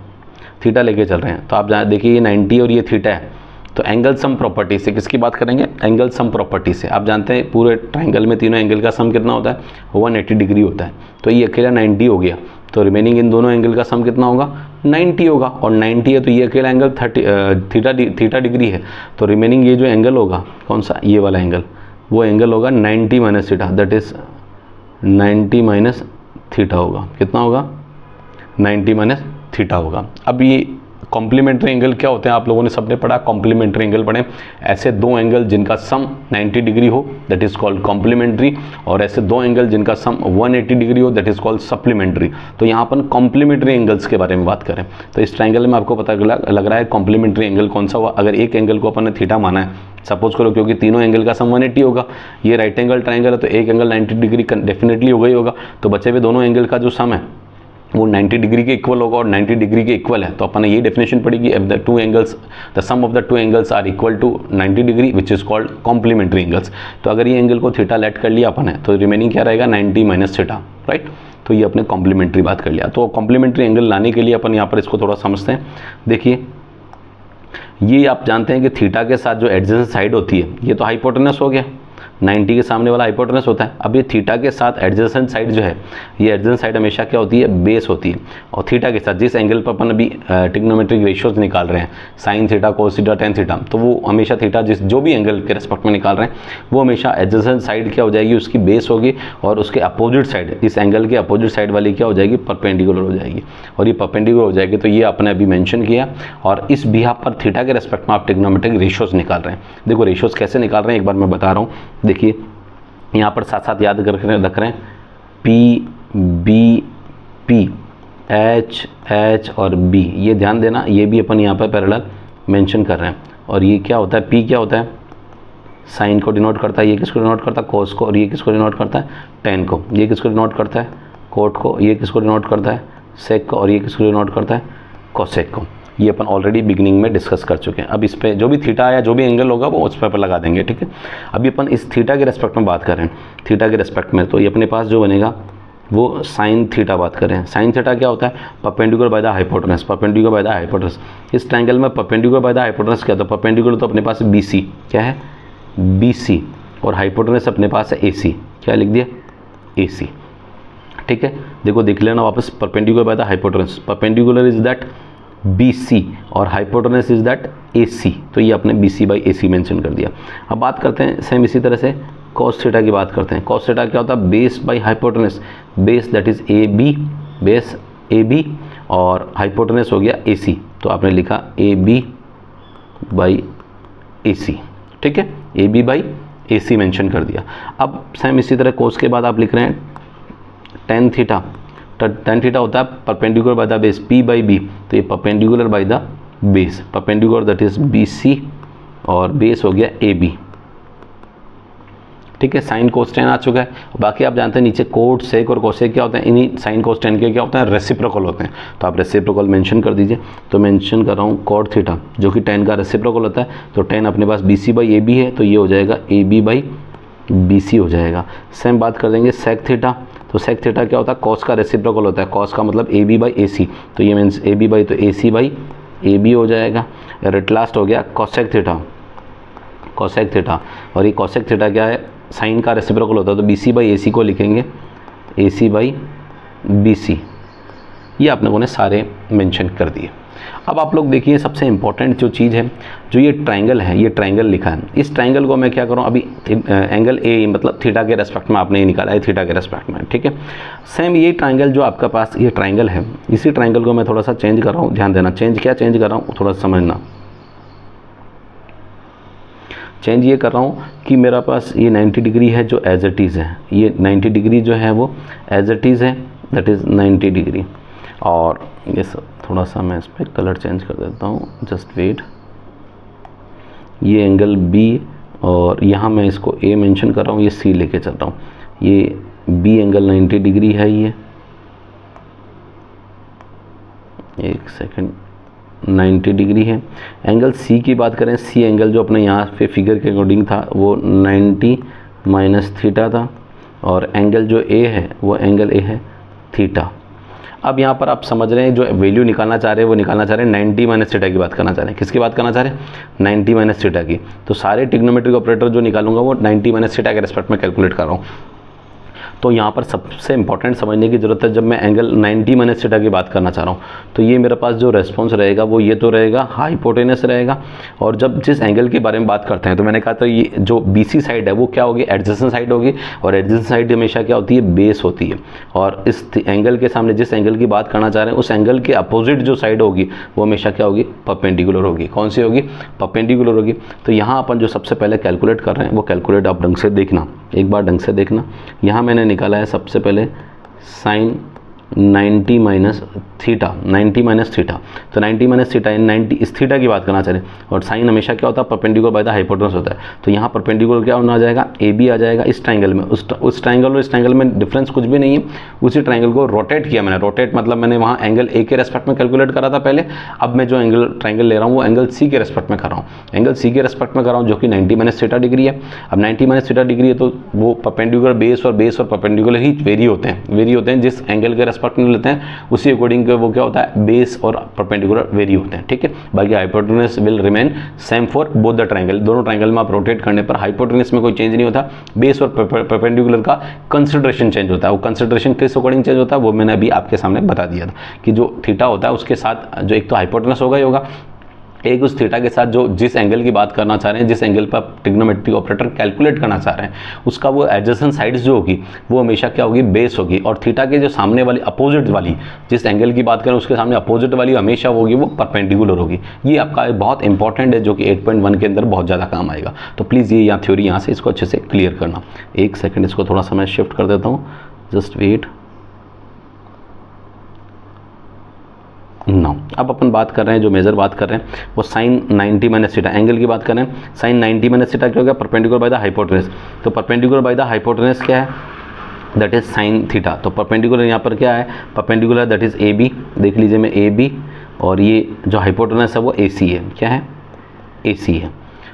लेके चल रहे हैं। तो आप देखिए ये 90 और ये थीटा है, तो एंगल सम प्रॉपर्टी से किसकी बात करेंगे, एंगल सम प्रॉपर्टी से। आप जानते हैं पूरे ट्राइंगल में तीनों एंगल का सम कितना होता है, 180 डिग्री होता है। तो ये अकेला 90 हो गया, तो रिमेनिंग इन दोनों एंगल का सम कितना होगा, 90 होगा, और 90 है तो ये अकेला एंगल थीटा डिग्री है, तो रिमेनिंग ये जो एंगल होगा कौन सा, ये वाला एंगल, वो एंगल होगा 90 minus theta, that is 90 minus theta होगा। कितना होगा, 90 माइनस थीटा होगा। अब ये कॉम्प्लीमेंट्री एंगल क्या होते हैं, आप लोगों ने सबने पढ़ा, कॉम्प्लीमेंट्री एंगल पढ़े, ऐसे दो एंगल जिनका सम 90 डिग्री हो दैट इज कॉल्ड कॉम्प्लीमेंट्री, और ऐसे दो एंगल जिनका सम 180 डिग्री हो दैट इज कॉल्ड सप्लीमेंट्री। तो यहाँ अपन कॉम्प्लीमेंट्री एंगल्स के बारे में बात करें तो इस ट्राइंगल में आपको पता लग रहा है कॉम्प्लीमेंट्री एंगल कौन सा हुआ। अगर एक एंगल को अपन ने थीटा माना है, सपोज करो, क्योंकि तीनों एंगल का सम 180 होगा, ये राइट एंगल ट्राइंगल है तो एक एंगल 90 डिग्री डेफिनेटली होगा ही होगा, तो बचे हुए दोनों एंगल का जो सम है वो 90 डिग्री के इक्वल होगा, और 90 डिग्री के इक्वल है तो अपन ने ये डेफिनेशन पढ़ी कि the two angles, the sum of the two angles are equal to 90 degree which is called complementary angles. तो अगर ये एंगल को थीटा लेट कर लिया अपन है तो रिमेनिंग क्या रहेगा, 90 माइनस थीटा, राइट। तो ये अपने कॉम्प्लीमेंट्री बात कर लिया। तो कॉम्प्लीमेंट्री एंगल लाने के लिए अपन यहाँ पर इसको थोड़ा समझते हैं। देखिए ये आप जानते हैं कि थीटा के साथ जो एडजेसेंट साइड होती है ये तो हाइपोटेनस हो गया, 90 के सामने वाला हाइपोटेनस होता है। अब ये थीटा के साथ एडजेसेंट साइड जो है, ये एडजेसेंट साइड हमेशा क्या होती है, बेस होती है। और थीटा के साथ जिस एंगल पर अपन अभी ट्रिग्नोमेट्रिक रेशियोज निकाल रहे हैं, sine theta, cos theta, tan theta, तो वो हमेशा थीटा जो भी एंगल के रेस्पेक्ट में निकाल रहे हैं वो हमेशा एडजेसेंट साइड क्या हो जाएगी, उसकी बेस होगी, और उसके अपोजिट साइड, इस एंगल के अपोजिट साइड वाली क्या हो जाएगी, परपेंडिकुलर हो जाएगी। और ये परपेंडिकुलर हो जाएगी तो ये आपने अभी मेंशन किया, और इस बिहाफ पर थीटा के रेस्पेक्ट में आप ट्रिग्नोमेट्रिक रेशियोज निकाल रहे हैं। देखो रेशियोज कैसे निकाल रहे हैं एक बार मैं बता रहा हूँ। देखिए यहाँ पर साथ साथ याद रख रहे हैं P B P H H और बी, ये ध्यान देना, ये भी अपन यहाँ पर पैरेलल मेंशन कर रहे हैं। और ये क्या होता है, पी क्या होता है, साइन को डिनोट करता है, ये किसको डिनोट करता है, कोस को, और ये किसको डिनोट करता है, टेन को, ये किसको डिनोट करता है, कोट को, ये किसको डिनोट करता है, सेक को, और ये किसको डिनोट करता है, कोसेक को। ये अपन ऑलरेडी बिगिनिंग में डिस्कस कर चुके हैं। अब इस पे जो भी थीटा या जो भी एंगल होगा वो उस पर लगा देंगे, ठीक है। अभी अपन इस थीटा के रेस्पेक्ट में बात कर रहे हैं, थीटा के रेस्पेक्ट में, तो ये अपने पास जो बनेगा वो साइन थीटा बात करें। साइन थीटा क्या होता है, perpendicular by the hypotenuse, perpendicular by the hypotenuse. इस ट्रायंगल में परपेंडिकुलर बाय द हाइपोटेनस क्या होता है, परपेंडिकुलर तो अपने पास बी सी, क्या है बी सी, और हाइपोटेनस अपने पास है ए सी, क्या लिख दिया ए सी, ठीक है। देखो देख लेना वापस, perpendicular by the hypotenuse, perpendicular is that B C और hypotenuse is that A C, तो ये अपने B C by A C mention कर दिया। अब बात करते हैं सेम इसी तरह से कॉस थीटा की बात करते हैं। कॉस थीटा क्या होता है, base by hypotenuse, base that is A B, base A B, और हाइपोटेनस हो गया ए सी, तो आपने लिखा ए बी बाई ए सी, ठीक है, A B by A C mention कर दिया। अब सेम इसी तरह कोस के बाद आप लिख रहे हैं टेन थीटा, टेन थीटा होता है perpendicular by the base P by B, तो ये perpendicular by the base, perpendicular that is B C, और बेस हो गया ए बी, ठीक है। साइन कोस टेन आ चुका है। बाकी आप जानते हैं नीचे कोट सेक और कोसेक क्या होते हैं, इन्हीं साइन कोस टेन के क्या होते हैं, रेसिप्रोकल होते हैं, तो आप रेसिप्रोकल मेंशन कर दीजिए। तो मेंशन कर रहा हूँ कॉट थीटा जो कि टेन का रेसिप्रोकल होता है, तो टेन अपने पास B C by A B है, तो ये हो जाएगा A B by B C हो जाएगा। सेम बात कर देंगे सेक थीटा, तो सेक थीटा क्या होता है, कॉस का रेसिप्रोकल होता है, कॉस का मतलब ए बी बाई ए सी, तो ये मीन्स ए बी बाई तो ए सी बाई ए बी हो जाएगा। और एट लास्ट हो गया कॉसेक थीटा, कॉसेक थीटा, और ये कॉसेक थीटा क्या है, साइन का रेसिप्रोकल होता है, तो बी सी बाई ए सी को लिखेंगे ए सी बाई बी सी। ये आप लोगों ने सारे मेंशन कर दिए। अब आप लोग देखिए सबसे इम्पॉर्टेंट जो चीज़ है, जो ये ट्रायंगल है, ये ट्रायंगल लिखा है, इस ट्रायंगल को मैं क्या करूँ, अभी एंगल ए मतलब थीटा के रेस्पेक्ट में आपने निकाला है, थीटा के रेस्पेक्ट में, ठीक है। सेम ये ट्रायंगल जो आपका पास ये ट्रायंगल है, इसी ट्रायंगल को मैं थोड़ा सा चेंज कर रहा हूँ, ध्यान देना, चेंज क्या चेंज कर रहा हूँ थोड़ा समझना। चेंज ये कर रहा हूँ कि मेरा पास ये 90 डिग्री है जो एज इट इज़ है, ये 90 डिग्री जो है वो एज इट इज़ है, दैट इज़ 90 डिग्री। और ये सब थोड़ा सा मैं इस पर कलर चेंज कर देता हूँ, जस्ट वेट। ये एंगल बी और यहाँ मैं इसको ए मेंशन कर रहा हूँ, ये सी लेके चल रहा हूँ, ये बी एंगल 90 डिग्री है, ये एक सेकंड 90 डिग्री है। एंगल सी की बात करें, सी एंगल जो अपने यहाँ पे फिगर के अकॉर्डिंग था वो 90 माइनस थीटा था, और एंगल जो ए है वो एंगल ए है थीटा। अब यहाँ पर आप समझ रहे हैं जो वैल्यू निकालना चाह रहे हैं वो निकालना चाह रहे हैं 90 माइनस थीटा की बात करना चाह रहे हैं। किसकी बात करना चाह रहे हैं, 90 माइनस थीटा की। तो सारे ट्रिग्नोमेट्रिक ऑपरेटर जो निकालूंगा वो 90 माइनस थीटा के रेस्पेक्ट में कैलकुलेट कर रहा हूँ। तो यहाँ पर सबसे इंपॉर्टेंट समझने की ज़रूरत है, जब मैं एंगल 90 माइनस थीटा की बात करना चाह रहा हूँ तो ये मेरे पास जो रेस्पॉन्स रहेगा वो ये तो रहेगा हाइपोटेनस रहेगा। और जब जिस एंगल के बारे में बात करते हैं तो मैंने कहा था ये जो BC साइड है वो क्या होगी, एडजेसेंट साइड होगी, और एडजेसेंट साइड हमेशा क्या होती है, बेस होती है। और इस एंगल के सामने जिस एंगल की बात करना चाह रहे हैं उस एंगल के अपोजिट जो साइड होगी वो हमेशा क्या होगी, परपेंडिकुलर होगी। कौन सी होगी, परपेंडिकुलर होगी। तो यहाँ अपन जो सबसे पहले कैलकुलेट कर रहे हैं वो कैलकुलेट आप ढंग से देखना, एक बार ढंग से देखना। यहाँ मैंने निकाला है सबसे पहले sine 90 minus theta, 90 minus theta, तो 90 माइनस थीटा इन 90 इस थीटा की बात करना चाह रहे हैं। और साइन हमेशा क्या होता है, परपेंडिकुलर बाय द हाइपोटेनस होता है। तो यहाँ परपेंडिकुलर क्या होना आ जाएगा, ए बी आ जाएगा इस ट्रायंगल में। उस ट्रायंगल और इस ट्रायंगल में डिफरेंस कुछ भी नहीं है। उसी ट्रायंगल को रोटेट किया मैंने, रोटेट मतलब मैंने वहाँ एंगल ए के रेस्पेक्ट में कैलकुलेट करा था पहले। अब मैं जो एंगल ट्रायंगल ले रहा हूँ वो एंगल सी के रेस्पेक्ट में कर रहा हूँ, एंगल सी के रेस्पेक्ट में कर रहा हूँ जो कि 90 माइनस थीटा डिग्री है। अब 90 माइनस थीटा डिग्री है तो वो परपेंडिकुलर बेस और परपेंडिकुलर ही वेरी होते हैं, जिस एंगल के रेस्पेक्ट में लेते हैं उसी अकॉर्डिंग वो क्या होता है, बेस और परपेंडिकुलर वेरी होते हैं, ठीक है। बाकी hypotenuse will remain same for both the triangle. दोनों ट्रायंगल में आप रोटेट करने पर हाइपोटेनस में कोई चेंज नहीं होता, बेस और परपेंडिकुलर का कंसिडरेशन चेंज होता है। वो कंसिडरेशन किस अकॉर्डिंग चेंज होता है वो मैंने अभी आपके सामने बता दिया था कि जो थीटा होता है उसके साथ जो एक तो हाइपोटेनस होगा ही होगा, एक उस थीटा के साथ जो जिस एंगल की बात करना चाह रहे हैं, जिस एंगल पर आप ट्रिग्नोमेट्रिक ऑपरेटर कैलकुलेट करना चाह रहे हैं, उसका वो एडजेसेंट साइड्स जो होगी वो हमेशा क्या होगी, बेस होगी। और थीटा के जो सामने वाली अपोजिट वाली जिस एंगल की बात करें उसके सामने अपोजिट वाली हमेशा होगी वो परपेंडिकुलर होगी। ये आपका बहुत इंपॉर्टेंट है जो कि 8.1 के अंदर बहुत ज़्यादा काम आएगा। तो प्लीज़ ये यहाँ थ्योरी यहाँ से इसको अच्छे से क्लियर करना। एक सेकेंड इसको थोड़ा सा मैं शिफ्ट कर देता हूँ, जस्ट वेट। अब अपन बात कर रहे हैं, जो मेजर बात कर रहे हैं वो साइन 90 माइनस थीटा एंगल की बात कर रहे हैं। साइन 90 माइनस थीटा क्या हो गया, परपेंडिकुलर बाय द हाइपोटेनस। तो परपेंडिकुलर बाय द हाइपोटेनस क्या है, दैट इज साइन थीटा। तो परपेंडिकुलर यहाँ पर क्या है, perpendicular that is A B, देख लीजिए मैं ए बी, और ये जो हाइपोटेनस है वो ए सी है। क्या है, ए सी है।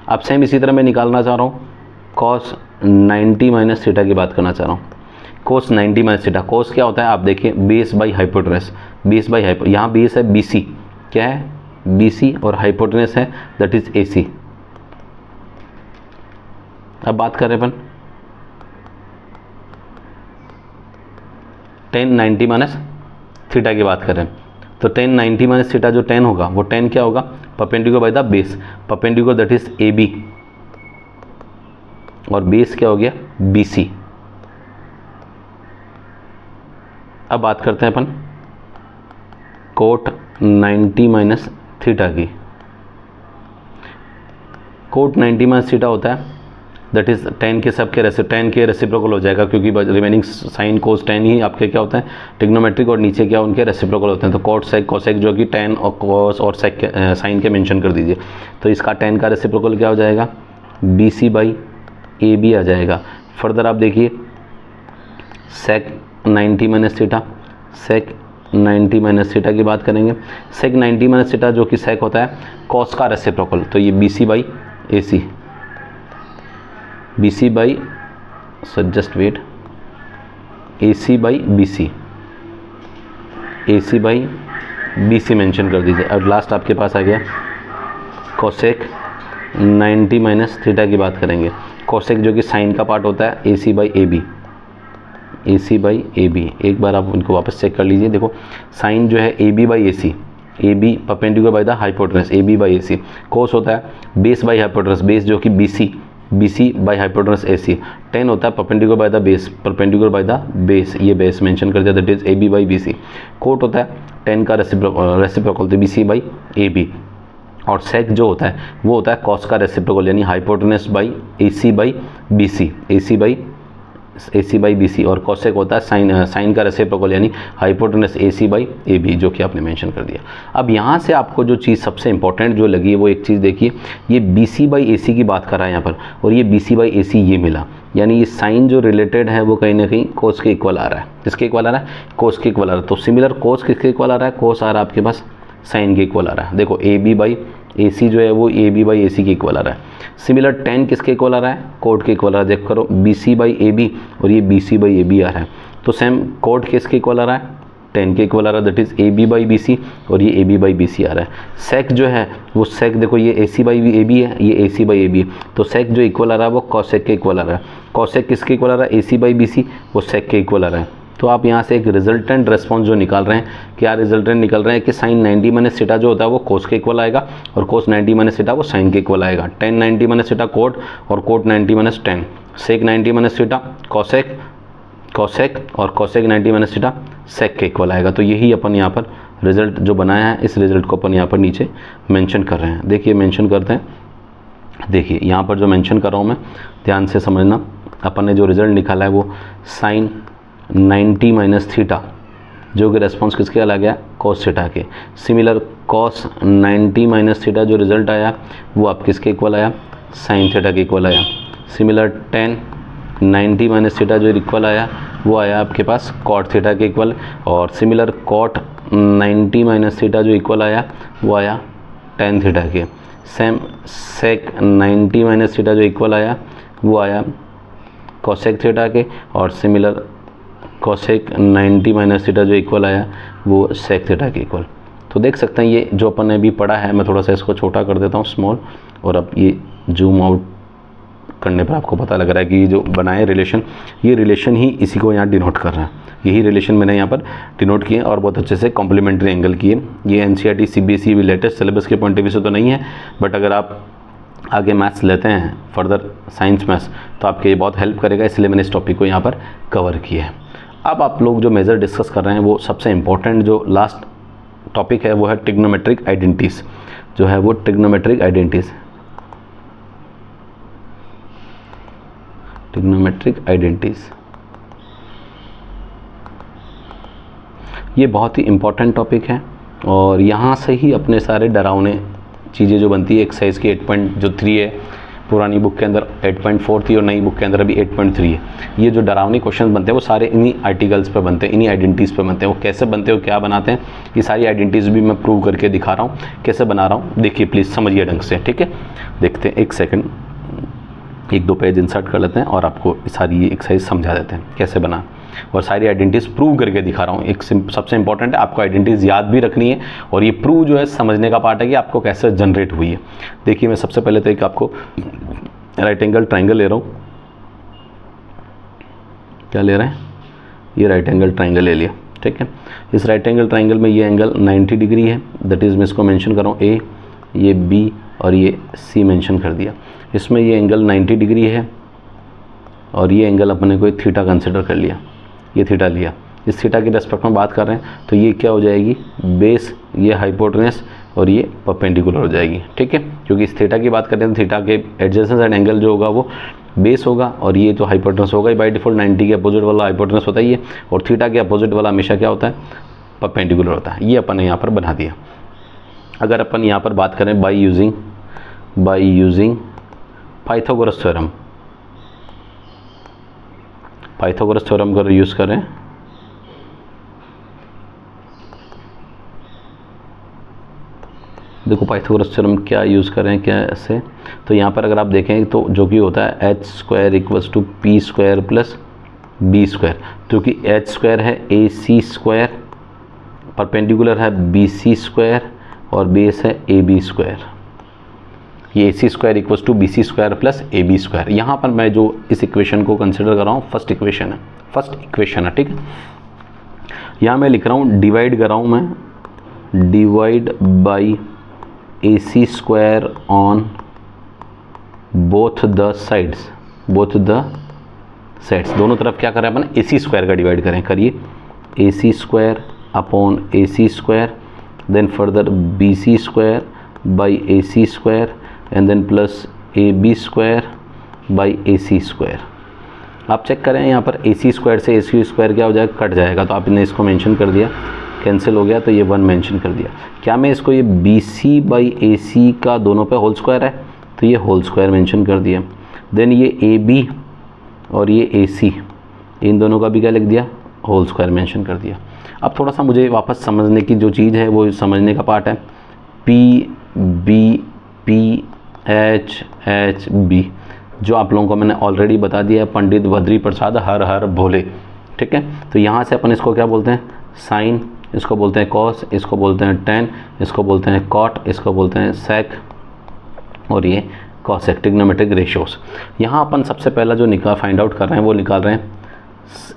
अब सेम इसी तरह मैं निकालना चाह रहा हूँ कॉस 90 माइनस थीटा की बात करना चाह रहा हूँ। कोस 90 माइनस थीटा, कोस क्या होता है आप देखिए, base by hypotenuse, base by hypo, यहाँ बेस है BC, क्या है BC, और हाइपोटेनस है दैट इज AC। अब बात करें अपन tan 90 माइनस थीटा की बात करें, तो tan 90 माइनस थीटा जो tan होगा वो tan क्या होगा, perpendicular by the base, perpendicular that is AB, और बेस क्या हो गया BC। अब बात करते हैं अपन कोट 90 माइनस थीटा की। कोट 90 माइनस थीटा होता है दैट इज tan के सबके tan के रेसिप्रोकल हो जाएगा, क्योंकि रिमेनिंग साइन कोस tan ही आपके क्या होता है ट्रिग्नोमेट्रिक, और नीचे क्या उनके रेसिप्रोकल होते हैं। तो कोट सेक कोसेक जो कि tan और cos और सेक साइन के मेंशन कर दीजिए। तो इसका tan का रेसिप्रोकल क्या हो जाएगा, BC बाई AB आ जाएगा। फर्दर आप देखिए सेक 90 माइनस थीटा, सेक 90 माइनस थीटा की बात करेंगे। सेक 90 माइनस थीटा जो कि सेक होता है कॉस का रेसिप्रोकल, तो ये BC by AC, BC by just wait AC by BC, AC by BC mention कर दीजिए। और लास्ट आपके पास आ गया कोसेक 90 माइनस थीटा की बात करेंगे। कोसेक जो कि साइन का पार्ट होता है AC by AB, AC by AB। एक बार आप उनको वापस चेक कर लीजिए, देखो साइन जो है AB by AC, AB perpendicular by the hypotenuse, AB by AC। कोस होता है बेस बाई हाइपोटेनस, बेस जो कि BC, BC by hypotenuse AC। tan होता है perpendicular by the base, perpendicular by the base, ये बेस मेंशन कर दिया that is AB by BC। Cot होता है tan का रेसिप्रोकल, तो BC बाई AB। और सेक जो होता है वो होता है कॉस का रेसिप्रोकल, यानी hypotenuse by AC by BC, AC by BC। और कॉसेक होता है साइन का रेसिप्रोकल, यानी हाइपोटेनस AC बाई AB, जो कि आपने मेंशन कर दिया। अब यहाँ से आपको जो चीज़ सबसे इंपॉर्टेंट जो लगी है वो एक चीज़ देखिए, ये BC बाई AC की बात कर रहा है यहाँ पर, और ये BC बाई AC ये मिला, यानी ये साइन जो रिलेटेड है वो कहीं ना कहीं कोस के इक्वल आ रहा है। किसके इक्वल आ रहा है, कोस के इक्वल आ रहा है। तो सिमिलर कोस किसके इक्वल आ रहा है, कोस आ रहा है आपके पास साइन के इक्वल आ रहा है। देखो AB बाई AC जो है वो AB बाई AC के इक्वल आ रहा है। सिमिलर tan किसके इक्वल आ रहा है, कोट के इक्वल आ रहा है। देख करो BC बाई AB, और ये BC बाई AB आ रहा है। तो सेम कोट किसके इक्वल आ रहा है, tan के इक्वल आ रहा है, that is AB by BC, और ये AB बाई BC आ रहा है। सेक जो है वो सेक देखो ये AC बाई AB है, ये AC बाई AB। तो सेक जो इक्वल आ रहा है वो कॉसेक के इक्वल आ रहा है। कॉसेक किसके इक्वल आ रहा है, AC बाई BC, वो सेक के इक्वल आ रहा है। तो आप यहाँ से एक रिजल्टेंट रेस्पॉन्स जो निकाल रहे हैं, क्या रिजल्टेंट निकल रहे हैं कि साइन 90 माइनस थीटा जो होता है वो कोस के इक्वल आएगा, और कोस 90 माइनस थीटा वो साइन के इक्वल आएगा। tan 90 माइनस थीटा कोट, और कोट 90 माइनस tan। सेक 90 माइनस थीटा कॉसेक, कॉसेक, और कॉसेक 90 माइनस थीटा सेक के इक्वल आएगा। तो यही अपन यहाँ पर रिजल्ट जो बनाया है, इस रिजल्ट को अपन यहाँ पर नीचे मेंशन कर रहे हैं। देखिए मेंशन करते हैं, देखिए यहाँ पर जो मेंशन कर रहा हूँ मैं, ध्यान से समझना। अपन ने जो रिजल्ट निकाला है वो साइन 90 माइनस थीटा, जो कि रेस्पॉन्स किसके आ गया, कॉस थीटा के। सिमिलर कॉस 90 माइनस थीटा जो रिजल्ट आया वो आप किसके इक्वल आया, साइन थीटा के इक्वल आया। सिमिलर tan 90 माइनस थीटा जो इक्वल आया वो आया आपके पास कॉट थीटा के इक्वल, और सिमिलर कॉट 90 माइनस थीटा जो इक्वल आया वो आया tan थीटा के। सेम सेक 90 माइनस थीटा जो इक्वल आया वो आया कॉसेक थीटा के, और सिमिलर कॉसेक 90 माइनस थीटा जो इक्वल आया वो सेक थीटा के इक्वल। तो देख सकते हैं ये जो अपन ने अभी पढ़ा है, मैं थोड़ा सा इसको छोटा कर देता हूँ स्मॉल, और अब ये जूम आउट करने पर आपको पता लग रहा है कि ये जो बनाए रिलेशन, ये रिलेशन ही इसी को यहाँ डिनोट कर रहा है। यही रिलेशन मैंने यहाँ पर डिनोट किए और बहुत अच्छे से कॉम्प्लीमेंट्री एंगल किए। ये NCERT CBSE लेटेस्ट सिलेबस के पॉइंट ऑफ व्यू से तो नहीं है, बट अगर आप आगे मैथ्स लेते हैं, फर्दर साइंस मैथ्स, तो आपके ये बहुत हेल्प करेगा, इसलिए मैंने इस टॉपिक को यहाँ पर कवर किया है। अब आप लोग जो मेजर डिस्कस कर रहे हैं वो सबसे इम्पोर्टेंट जो लास्ट टॉपिक है वो है ट्रिग्नोमेट्रिक आइडेंटिटीज़, जो है वो ट्रिग्नोमेट्रिक आइडेंटिटीज़। ट्रिग्नोमेट्रिक आइडेंटिटीज़ ये बहुत ही इम्पोर्टेंट टॉपिक है और यहाँ से ही अपने सारे डरावने चीज़ें जो बनती है। एक्सरसाइज की 8.3 है, पुरानी बुक के अंदर 8.4 थी और नई बुक के अंदर अभी 8.3 है। ये जो डरावनी क्वेश्चन बनते हैं वो सारे इन्हीं आर्टिकल्स पे बनते हैं, इन्हीं आइडेंटिटीज़ पे बनते हैं। वो कैसे बनते हैं, वो क्या बनाते हैं, ये सारी आइडेंटिटीज़ भी मैं प्रूव करके दिखा रहा हूँ कैसे बना रहा हूँ। देखिए प्लीज़, समझिए ढंग से, ठीक है। देखते हैं, एक सेकेंड, 1-2 पेज इंसर्ट कर लेते हैं और आपको सारी ये एक्सरसाइज समझा देते हैं कैसे बना, और सारी आइडेंटिटीज़ प्रूव करके दिखा रहा हूँ। एक सबसे इंपॉर्टेंट है, आपको आइडेंटिटीज़ याद भी रखनी है और ये प्रूव जो है समझने का पार्ट है कि आपको कैसे जनरेट हुई है। देखिए मैं सबसे पहले तो एक आपको राइट एंगल ट्राइंगल ले रहा हूँ। क्या ले रहे हैं, ये राइट एंगल ट्राइंगल ले लिया, ठीक है। इस राइट एंगल ट्राइंगल में ये एंगल 90 डिग्री है, दैट इज़ मैं इसको मेंशन कर रहा हूँ A, ये B और ये C मेंशन कर दिया। इसमें ये एंगल 90 डिग्री है और ये एंगल अपने को थीटा कंसिडर कर लिया, ये थीटा लिया। इस थीटा के रेस्पेक्ट में बात कर रहे हैं तो ये क्या हो जाएगी, बेस, ये हाइपोटेनस और ये परपेंडिकुलर हो जाएगी, ठीक है। क्योंकि इस थीटा की बात करें तो थीटा के एडजेसेंट साइड एंगल जो होगा वो बेस होगा और ये जो हाइपोटेनस होगा बाय डिफॉल्ट 90 के अपोजिट वाला हाइपोटेनस होता ही है और थीटा के अपोजिट वाला हमेशा क्या होता है, परपेंडिकुलर होता है। ये अपन ने यहाँ पर बना दिया। अगर अपन यहाँ पर बात करें by using Pythagoras theorem, Pythagoras theorem का यूज़ करें देखो पाइथागोरस थ्योरम क्या यूज़ करें कैसे, तो यहाँ पर अगर आप देखें तो जो कि होता है h² = p² + b², क्योंकि h² है ac², परपेंडिकुलर है bc² और बेस है ab²। ये ac² = bc² + ab²। यहाँ पर मैं जो इस इक्वेशन को कंसिडर कर रहा हूँ फर्स्ट इक्वेशन है, ठीक है। यहाँ मैं लिख रहा हूँ, डिवाइड कर रहा हूँ मैं, divide by ac² on both the sides, दोनों तरफ क्या करें अपन, ac² का डिवाइड करिए, ac² upon ac², then further bc² by ac² and then plus ab² by ac²। आप चेक करें यहाँ पर ac² से ac² क्या हो जाएगा, कट जाएगा, तो आपने इसको मेंशन कर दिया, कैंसिल हो गया तो ये 1 मेंशन कर दिया। क्या मैं इसको ये BC बाई AC का दोनों पे होल स्क्वायर है तो ये होल स्क्वायर मेंशन कर दिया। देन ये AB और ये AC, इन दोनों का भी क्या लिख दिया, होल स्क्वायर मेंशन कर दिया। अब थोड़ा सा मुझे वापस समझने की जो चीज़ है वो समझने का पार्ट है, P H B, जो आप लोगों को मैंने ऑलरेडी बता दिया है, पंडित बद्री प्रसाद हर हर भोले, ठीक है। तो यहाँ से अपन इसको क्या बोलते हैं, साइन, इसको बोलते हैं कॉस, इसको बोलते हैं टेन, इसको बोलते हैं कॉट, इसको बोलते हैं सेक और ये कॉसेक, ट्रिग्नोमेट्रिक रेशियोज। यहाँ अपन सबसे पहला जो फाइंड आउट कर रहे हैं वो निकाल रहे हैं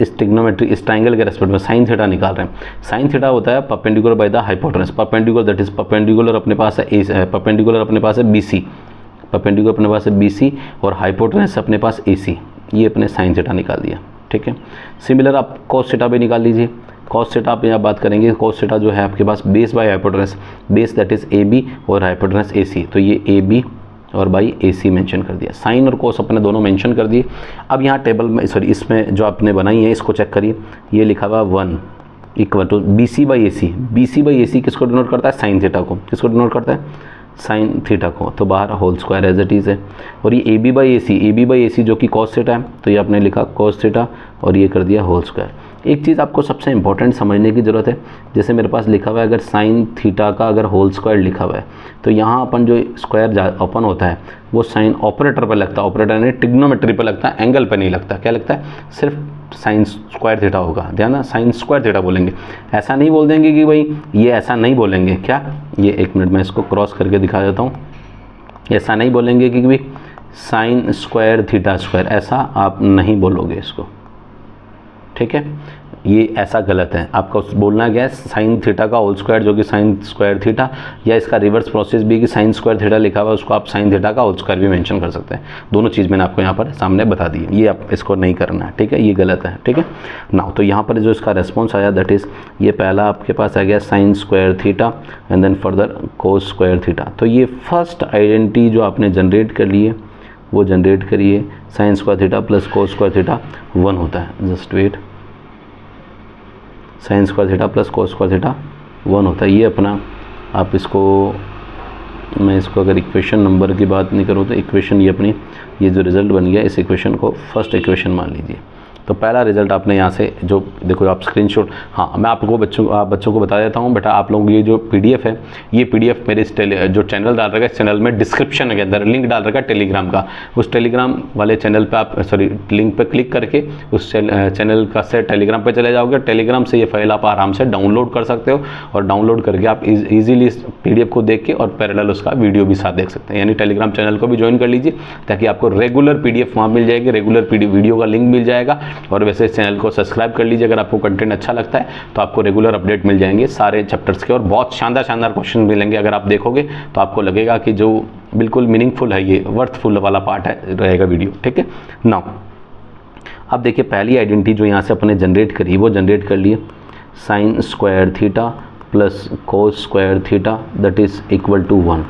इस ट्रिग्नोमेट्री, इस ट्राइंगल के रेस्पेक्ट में साइन थीटा निकाल रहे हैं। साइन थीटा होता है perpendicular by the hypotenuse, perpendicular that is perpendicular अपने पास है परपेंडिकुलर अपने पास है BC, परपेंडिकुलर अपने पास है BC और हाइपोटेनस अपने पास AC। ये अपने साइन थीटा निकाल दिया, ठीक है। सिमिलर आप कॉस थीटा भी निकाल लीजिए। कॉस थीटा पे आप बात करेंगे, कॉस थीटा जो है आपके पास base by hypotenuse, base that is AB और हाइपोटेनस AC, तो ये AB और बाई AC मेंशन कर दिया। साइन और कोस अपने दोनों मेंशन कर दिए। अब यहाँ टेबल में सॉरी इसमें जो आपने बनाई है इसको चेक करिए, ये लिखा हुआ 1 = BC by AC। BC by AC किसको डिनोट करता है, साइन थीटा को। किसको डिनोट करता है, साइन थीटा को, तो बाहर whole square as it is है। और ये AB बाई AC जो कि कॉस थीटा है, तो ये आपने लिखा कॉस थीटा और ये कर दिया होल स्क्वायर। एक चीज़ आपको सबसे इंपॉर्टेंट समझने की ज़रूरत है, जैसे मेरे पास लिखा हुआ है अगर साइन थीटा का अगर होल स्क्वायर लिखा हुआ है तो यहाँ अपन जो स्क्वायर ओपन होता है वो साइन ऑपरेटर पर लगता है, ऑपरेटर यानी ट्रिग्नोमेट्री पर लगता है, एंगल पर नहीं लगता। क्या लगता है, सिर्फ साइन स्क्वायर थीटा होगा, ध्यान, साइन स्क्वायर थीटा बोलेंगे। ऐसा नहीं बोल देंगे कि भाई ये ऐसा नहीं बोलेंगे, क्या, ये 1 मिनट में इसको क्रॉस करके दिखा देता हूँ। ऐसा नहीं बोलेंगे कि भाई साइन स्क्वायर थीटा स्क्वायर, ऐसा आप नहीं बोलोगे इसको, ठीक है, ये ऐसा गलत है। आपको बोलना क्या है, साइन थीटा का होल स्क्वायर जो कि साइन स्क्वायर थीटा, या इसका रिवर्स प्रोसेस भी कि साइन स्क्वायर थीटा लिखा हुआ है उसको आप साइन थीटा का होल स्क्वायर भी मेंशन कर सकते हैं। दोनों चीज़ मैंने आपको यहाँ पर सामने बता दी है, ये आप इसको नहीं करना है, ठीक है, ये गलत है, ठीक है ना। तो यहाँ पर जो इसका रेस्पॉन्स आया दैट इज़ ये पहला आपके पास आ गया sine square theta and then further cos square theta. तो ये फर्स्ट आइडेंटिटी जो आपने जनरेट कर ली है वो जनरेट करिए, sine square theta plus cos square theta 1 होता है, just wait, sine square theta plus cos square theta 1 होता है। ये अपना आप इसको, मैं इसको अगर इक्वेशन नंबर की बात नहीं करूँ तो इक्वेशन ये अपनी, ये जो रिज़ल्ट बन गया इस इक्वेशन को फर्स्ट इक्वेशन मान लीजिए। तो पहला रिजल्ट आपने यहाँ से जो देखो आप स्क्रीनशॉट, हाँ मैं आपको बच्चों को बता देता हूँ बेटा, आप लोग ये जो पीडीएफ है, ये पीडीएफ मेरे इस जो चैनल डाल रखा है, इस चैनल में डिस्क्रिप्शन के अंदर लिंक डाल रखा है टेलीग्राम का, उस टेलीग्राम वाले चैनल पे आप लिंक पे क्लिक करके उस चैनल का से टेलीग्राम पे चले जाओगे। टेलीग्राम से ये फाइल आप आराम से डाउनलोड कर सकते हो और डाउनलोड करके आप ईजिली इस पीडीएफ को देख के और पैरेलल उसका वीडियो भी साथ देख सकते हैं। यानी टेलीग्राम चैनल को भी ज्वाइन कर लीजिए ताकि आपको रेगुलर पीडीएफ वहाँ मिल जाएगी, रेगुलर वीडियो का लिंक मिल जाएगा। और वैसे इस चैनल को सब्सक्राइब कर लीजिए अगर आपको कंटेंट अच्छा लगता है, तो आपको रेगुलर अपडेट मिल जाएंगे सारे चैप्टर्स के और बहुत शानदार क्वेश्चन मिलेंगे। अगर आप देखोगे तो आपको लगेगा कि जो बिल्कुल मीनिंगफुल है, ये वर्थफुल वाला पार्ट है रहेगा वीडियो, ठीक है। नाउ अब देखिए पहली आइडेंटिटी जो यहाँ से अपने जनरेट करी वो जनरेट कर लिए, sine square theta plus cos square theta that is equal to 1।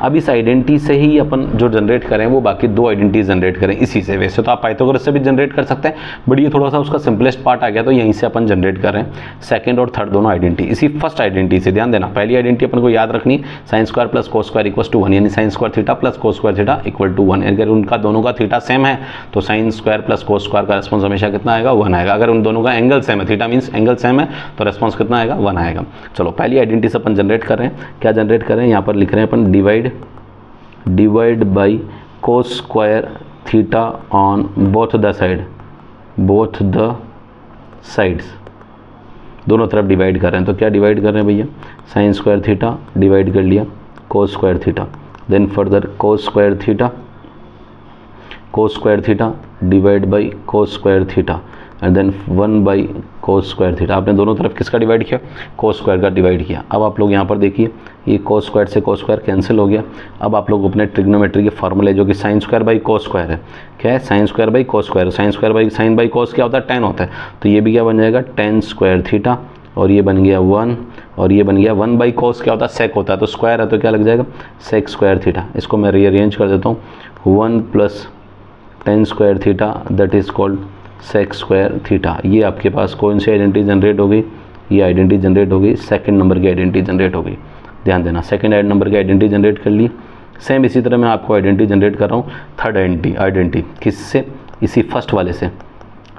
अब इस आइडेंटिटी से ही अपन जो जनरेट करें वो बाकी दो आइडेंटिटी जनरेट करें इसी से। वैसे तो आप पाइथागोरस से भी जनरेट कर सकते हैं, बट ये थोड़ा सा उसका सिंपलेस्ट पार्ट आ गया तो यहीं से अपन जनरेट कर रहे हैं सेकंड और थर्ड दोनों आइडेंटिटी इसी फर्स्ट आइडेंटिटी से। ध्यान देना, पहली आइडेंटिटी अपन को याद रखनी, sine square plus cos square equal to 1, यानी sine square theta plus cos square theta equal to 1। अगर उनका दोनों का थीटा सेम है तो sine square plus cos square का रेस्पॉन्स हमेशा कितना आएगा, 1 आएगा। अगर उन दोनों का एंगल सेम है, थीटा मीन्स एंगल सेम है, तो रेस्पॉन्स कितना आएगा, 1 आएगा। चलो पहली आइडेंटिटी से अपन जनरेट कर रहे हैं, क्या जनरेट कर रहे हैं, यहाँ पर लिख रहे हैं अपन divide by cos square theta on both the sides, दोनों तरफ डिवाइड कर रहे हैं। तो क्या डिवाइड कर रहे हैं भैया, साइन स्क्वायर थीटा डिवाइड कर लिया cos square theta, then further cos square theta divide by cos square theta and then 1 by cos square theta. आपने दोनों तरफ किसका डिवाइड किया, कोस स्क्वायर का डिवाइड किया। अब आप लोग यहाँ पर देखिए ये कोस स्क्वायर से कोस स्क्वायर कैंसिल हो गया। अब आप लोग अपने ट्रिग्नोमेट्री के फॉर्मूले जो कि sine square by cos square है, क्या है, sine square by cos square, sine square by sine by कोस क्या होता है, 10 होता है। तो ये भी क्या बन जाएगा, 10 स्क्वायर थीटा, और ये बन गया 1, और ये बन गया 1 बाई कोस क्या होता है, सेक होता है, तो स्क्वायर है तो क्या लग जाएगा, सेक स्क्वायर थीटा। इसको मैं रीअरेंज कर देता हूँ, 1 plus 10 square theta that is called sec square theta. ये आपके पास कौन सी आइडेंटिटी जनरेट हो गई, ये आइडेंटिटी जनरेट हो गई, सेकंड नंबर की आइडेंटिटी जनरेट हो गई। ध्यान देना, सेकंड नंबर की आइडेंटिटी जनरेट कर ली। सेम इसी तरह मैं आपको आइडेंटिटी जनरेट कर रहा हूँ थर्ड आइडेंटिटी किससे, इसी फर्स्ट वाले से,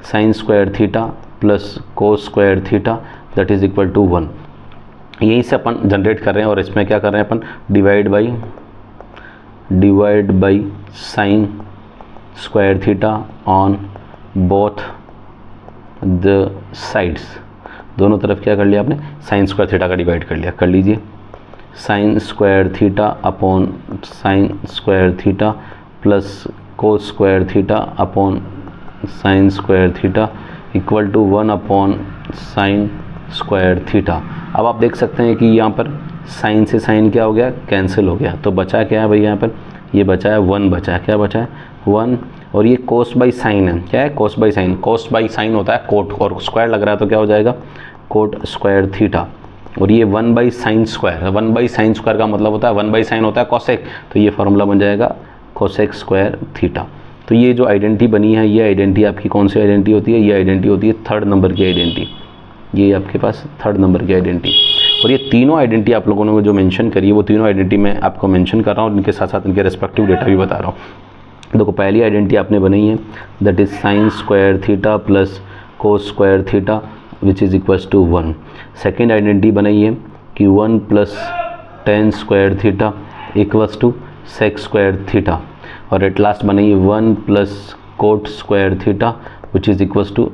sine square theta plus cos square theta that is equal to 1। यहीं से अपन जनरेट कर रहे हैं और इसमें क्या कर रहे हैं अपन, divide by sine square theta on both the sides, दोनों तरफ क्या कर लिया आपने, साइन स्क्वायर थीटा का डिवाइड कर लिया। कर लीजिए sine square theta upon sine square theta plus cos square theta upon sine square theta equal to 1 upon sine square theta. अब आप देख सकते हैं कि यहाँ पर साइन से साइन क्या हो गया, कैंसिल हो गया, तो बचा क्या है भैया, यहाँ पर ये बचा है 1, बचा है, क्या बचा है 1, और ये कोस बाई साइन है, क्या है, cos by sine, cos by sine होता है कोट, और स्क्वायर लग रहा है तो क्या हो जाएगा, कोट स्क्वायर थीटा, और ये 1 by sine square, 1 by sine square का मतलब होता है 1 बाई साइन होता है कोसेक, तो ये फार्मूला बन जाएगा कोसेक स्क्वायर थीटा। तो ये जो आइडेंटिटी बनी है, ये आइडेंटिटी आपकी कौन सी आइडेंटिटी होती है, ये आइडेंटिटी होती है थर्ड नंबर की आइडेंटिटी, ये आपके पास थर्ड नंबर की आइडेंटिटी। और ये तीनों आइडेंटिटी आप लोगों ने जो मेंशन करी है वो तीनों आइडेंटिटी मैं आपको मेंशन कर रहा हूँ, इनके साथ साथ इनके रेस्पेक्टिव डेटा भी बता रहा हूँ। देखो पहली आइडेंटिटी आपने बनाई है that is sine square theta plus cos square theta which is equals to 1। Second identity बनाई है कि 1 plus 10 square theta equals to sec square theta, और एट लास्ट बनाई है 1 plus cot square theta which is equals to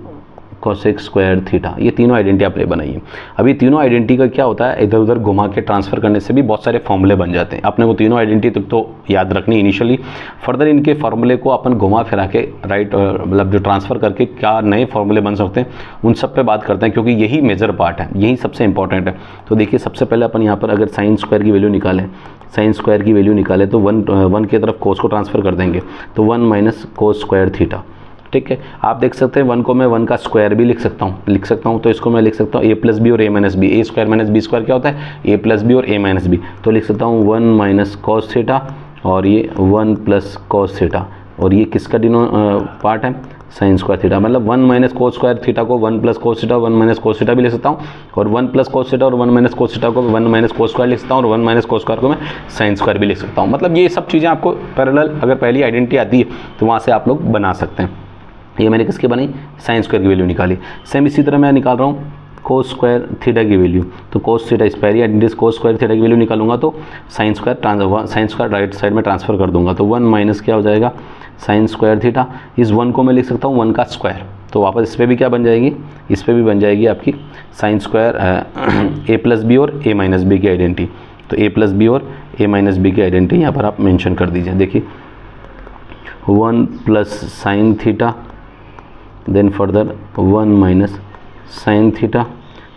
cosec square theta, ये तीनों identity आपने बनाई। अब ये तीनों आइडेंटिटी का क्या होता है, इधर उधर घुमा के ट्रांसफर करने से भी बहुत सारे फॉर्मूले बन जाते हैं। आपने वो तीनों आइडेंटिटी तो याद रखनी इनिशियली, फर्दर इनके फॉर्मूले को अपन घुमा फिरा के राइट मतलब जो ट्रांसफर करके क्या नए फॉर्मूले बन सकते हैं उन सब पे बात करते हैं, क्योंकि यही मेजर पार्ट है, यही सबसे इंपॉर्टेंट है। तो देखिए सबसे पहले अपन यहाँ पर अगर साइन स्क्वायर की वैल्यू निकालें, साइन स्क्वायर की वैल्यू निकालें तो वन की तरफ कोस को ट्रांसफर कर देंगे, तो 1 माइनस कोस स्क्वायर थीटा। ठीक है, आप देख सकते हैं 1 को मैं 1 का स्क्वायर भी लिख सकता हूँ, तो इसको मैं लिख सकता हूँ a प्लस बी और a minus B, A square minus B square क्या होता है, a प्लस बी और a माइनस बी, तो लिख सकता हूँ 1 माइनस कॉस थीटा और ये 1 प्लस कॉस थीटा, और ये किसका पार्ट है, साइन स्क्वायर थीटा। मतलब 1 माइनस कोस स्क्वायर थीटा को 1 plus cos theta, 1 minus cos theta भी लिख सकता हूँ, और 1 प्लस कोस थीटा और 1 माइनस कोस थीटा को 1 माइनस कोस स्क्वायर लिख सकता हूँ, और 1 माइनस कोस स्क्वायर को मैं साइन स्क्वायर भी लिख सकता हूँ। मतलब ये सब चीज़ें आपको पैरेलल अगर पहली आइडेंटिटी आती है तो वहाँ से आप लोग बना सकते हैं। ये मैंने किसकी बनाई, साइन स्क्वायर की वैल्यू निकाली। सेम इसी तरह मैं निकाल रहा हूँ कोस स्क्वायर थीटा की वैल्यू, तो कोस थीटा इस पहली आइडेंटिटी कोस स्क्वायर थीटा की वैल्यू निकालूंगा तो साइन स्क्वायर राइट साइड में ट्रांसफर कर दूंगा, तो 1 माइनस क्या हो जाएगा साइन स्क्वायर थीटा। इस 1 को मैं लिख सकता हूँ 1 का स्क्वायर, तो वापस इस पर भी क्या बन जाएगी, इस पर भी बन जाएगी आपकी sine square A plus B और ए माइनस बी की आइडेंटिटी। तो ए प्लस बी और ए माइनस बी की आइडेंटिटी यहाँ पर आप मेंशन कर दीजिए। देखिए 1 plus sine theta, then further 1 minus sine theta,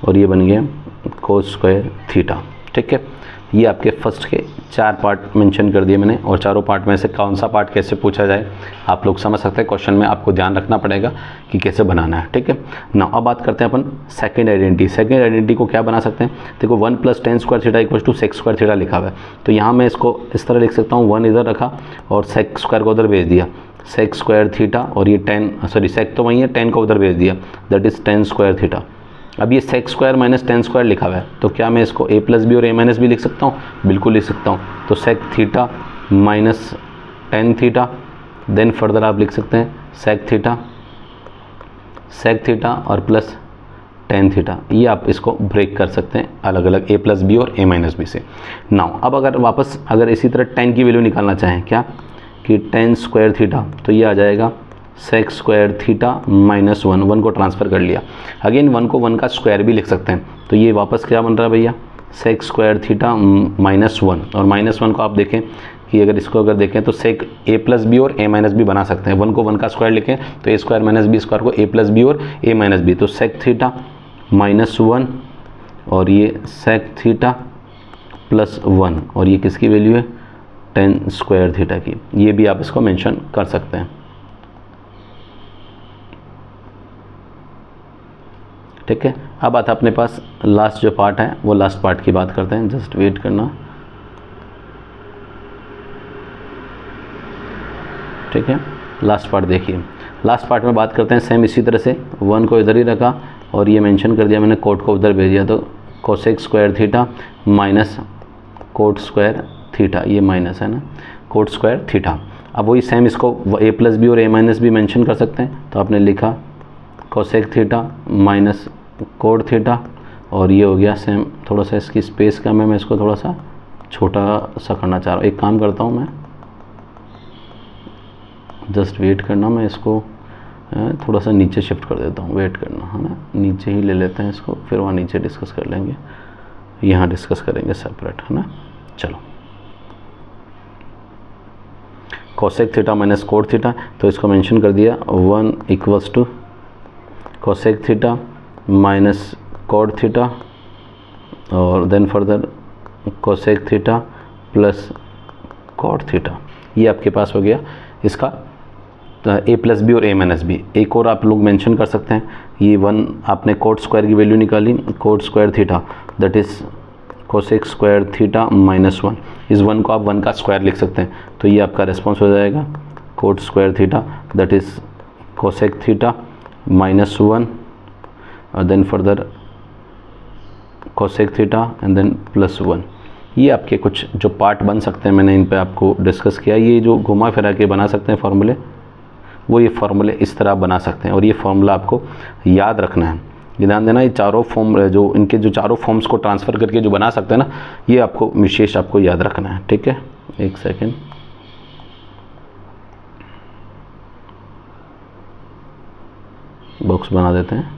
और ये बन गया कोस स्क्वायर थीटा। ठीक है, ये आपके फर्स्ट के 4 पार्ट मेंशन कर दिए मैंने, और चारों पार्ट में से कौन सा पार्ट कैसे पूछा जाए आप लोग समझ सकते हैं। क्वेश्चन में आपको ध्यान रखना पड़ेगा कि कैसे बनाना है। ठीक है ना, अब बात करते हैं अपन सेकंड आइडेंटिटी। सेकंड आइडेंटिटी को क्या बना सकते हैं, देखो 1 plus tan square theta equal to sec square theta लिखा हुआ है, तो यहाँ मैं इसको इस तरह लिख सकता हूँ, 1 इधर रखा और सेक स्क्वायर को उधर भेज दिया, सेक स्क्वायर थीटा, और ये सेक तो वही है, 10 को उधर भेज दिया, दैट इज़ 10 स्क्वायर थीटा। अब ये सेक स्क्वायर माइनस 10 स्क्वायर लिखा हुआ है, तो क्या मैं इसको a प्लस बी और a माइनस बी लिख सकता हूँ, बिल्कुल लिख सकता हूँ। तो sec theta minus 10 theta, then further आप लिख सकते हैं सेक थीटा और प्लस 10 थीटा। ये आप इसको ब्रेक कर सकते हैं अलग अलग a प्लस बी और a माइनस बी से। नाउ अब अगर इसी तरह 10 की वैल्यू निकालना चाहें, क्या कि 10 स्क्वायर थीटा, तो ये आ जाएगा सेक स्क्वायर थीटा माइनस 1 को ट्रांसफ़र कर लिया। अगेन 1 को 1 का स्क्वायर भी लिख सकते हैं, तो ये वापस क्या बन रहा है भैया, सेक स्क्वायर थीटा माइनस 1, और माइनस 1 को आप देखें कि अगर देखें तो सेक a प्लस बी और a माइनस बी बना सकते हैं। 1 को 1 का स्क्वायर लिखें तो a square minus B square को a प्लस बी और a माइनस बी, तो सेक थीटा माइनस 1 और ये सेक थीटा प्लस 1, और ये किसकी वैल्यू है, 10 स्क्वायर थीटा की। ये भी आप इसको मेंशन कर सकते हैं। ठीक है, अब आता अपने पास लास्ट जो पार्ट है, वो लास्ट पार्ट की बात करते हैं, जस्ट वेट करना। ठीक है, लास्ट पार्ट देखिए, लास्ट पार्ट में बात करते हैं सेम इसी तरह से 1 को इधर ही रखा और ये मेंशन कर दिया मैंने, कोट को उधर भेज दिया, तो cosec square theta minus coat square theta, ये माइनस है ना, कोट स्क्वायर थीटा। अब वही सेम इसको a प्लस बी और a माइनस बी मेंशन कर सकते हैं, तो आपने लिखा cosec theta minus cot theta, और ये हो गया सेम, थोड़ा सा इसकी स्पेस कम है, मैं इसको थोड़ा सा छोटा सा करना चाह रहा हूँ। एक काम करता हूँ मैं, जस्ट वेट करना, मैं इसको थोड़ा सा नीचे शिफ्ट कर देता हूँ, वेट करना है ना, नीचे ही ले लेते हैं इसको, फिर वहाँ नीचे डिस्कस कर लेंगे, यहाँ डिस्कस करेंगे सेपरेट, है ना। चलो, cosec theta minus cot theta, तो इसको मेंशन कर दिया 1 equals to cosec theta minus cot theta, और then further cosec theta plus cot theta. ये आपके पास हो गया इसका a प्लस बी और a माइनस बी। एक और आप लोग मेंशन कर सकते हैं, ये 1 आपने कोट स्क्वायर की वैल्यू निकाली, coat square theta that is cosec square theta minus 1, इस 1 को आप 1 का स्क्वायर लिख सकते हैं, तो ये आपका रिस्पॉन्स हो जाएगा cot square theta that is cosec theta minus 1, और then further cosec theta and then plus 1। ये आपके कुछ जो पार्ट बन सकते हैं, मैंने इन पे आपको डिस्कस किया। ये जो घुमा फिरा के बना सकते हैं फार्मूले, वो ये फार्मूले इस तरह आप बना सकते हैं, और ये फार्मूला आपको याद रखना है। ये ध्यान देना, ये चारों फॉर्म जो इनके जो चारों फॉर्म्स को ट्रांसफ़र करके जो बना सकते हैं ना, ये आपको विशेष आपको याद रखना है। ठीक है, एक सेकेंड, बॉक्स बना देते हैं।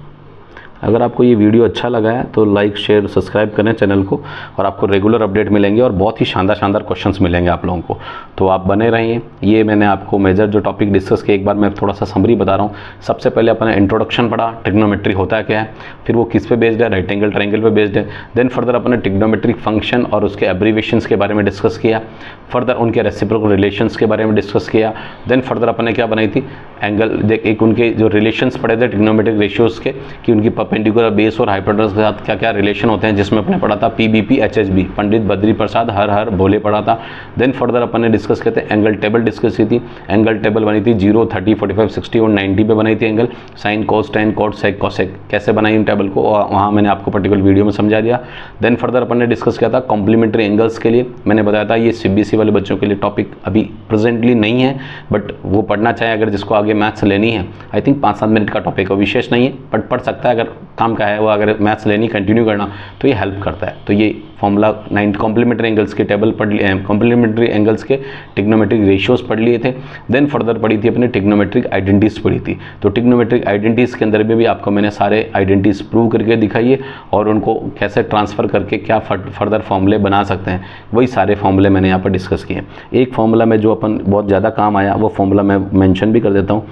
अगर आपको ये वीडियो अच्छा लगा है तो लाइक शेयर सब्सक्राइब करें चैनल को, और आपको रेगुलर अपडेट मिलेंगे और बहुत ही शानदार क्वेश्चंस मिलेंगे आप लोगों को, तो आप बने रहिए। ये मैंने आपको मेजर जो टॉपिक डिस्कस किए, एक बार मैं थोड़ा सा समरी बता रहा हूँ। सबसे पहले अपने इंट्रोडक्शन पढ़ा, ट्रिग्नोमेट्री होता है क्या है, फिर वो किस पे बेस्ड है, राइट एंगल ट्रायंगल पे बेस्ड है। देन फर्दर अपने ट्रिग्नोमेट्रिक फंक्शन और उसके एब्रीविएशंस के बारे में डिस्कस किया, फर्दर उनके रेसिप्रोकल रिलेशंस के बारे में डिस्कस किया। देन फर्दर अपने क्या बनाई थी, एंगल एक उनके जो रिलेशंस पढ़े थे ट्रिग्नोमेट्रिक रेशियोज़ के, कि उनकी परपेंडिकुलर बेस और हाइपोटेनस के साथ क्या क्या रिलेशन होते हैं, जिसमें अपने पढ़ा था पीबीपी एचएचबी, पंडित बद्री प्रसाद हर भोले पढ़ा था। देन फर्दर अपन ने डिस्कस किए थे, एंगल टेबल डिस्कस की थी। एंगल टेबल बनी थी 0, 30, 45, 60 और 90 पे बनाई थी angle, sine cos tan cot sec cosec कैसे बनाई उन टेबल को, वहाँ मैंने आपको पर्टिकुलर वीडियो में समझा दिया। देन फर्दर अपन ने डिस्कस किया था कॉम्प्लीमेंट्री एंगल्स के लिए, मैंने बताया था ये सीबीएसई वाले बच्चों के लिए टॉपिक अभी प्रेजेंटली नहीं है, बट वो पढ़ना चाहे अगर जिसको आगे मैथ्स लेनी है, आई थिंक 5-7 मिनट का टॉपिक है, विशेष नहीं है बट पढ़ सकता है अगर काम का है वो, अगर मैथ्स लेनी कंटिन्यू करना तो ये हेल्प करता है। तो ये फॉर्मूला 9 कॉम्प्लीमेंट्री एंगल्स के टेबल पढ़ लिए, कॉम्प्लीमेंट्री एंगल्स के ट्रिग्नोमेट्रिक रेशियोज पढ़ लिए थे। देन फर्दर पढ़ी थी अपने ट्रिग्नोमेट्रिक आइडेंटिटीज पढ़ी थी। तो ट्रिग्नोमेट्रिक आइडेंटिटीज के अंदर भी आपको मैंने सारे आइडेंटिटीज प्रूव करके दिखाई है, और उनको कैसे ट्रांसफर करके क्या फर्दर फॉर्मूले बना सकते हैं, वही सारे फॉर्मूले मैंने यहाँ पर डिस्कस किए। एक फॉर्मूला में जो अपन बहुत ज़्यादा काम आया वो फॉर्मूला मैं मेंशन भी कर देता हूँ,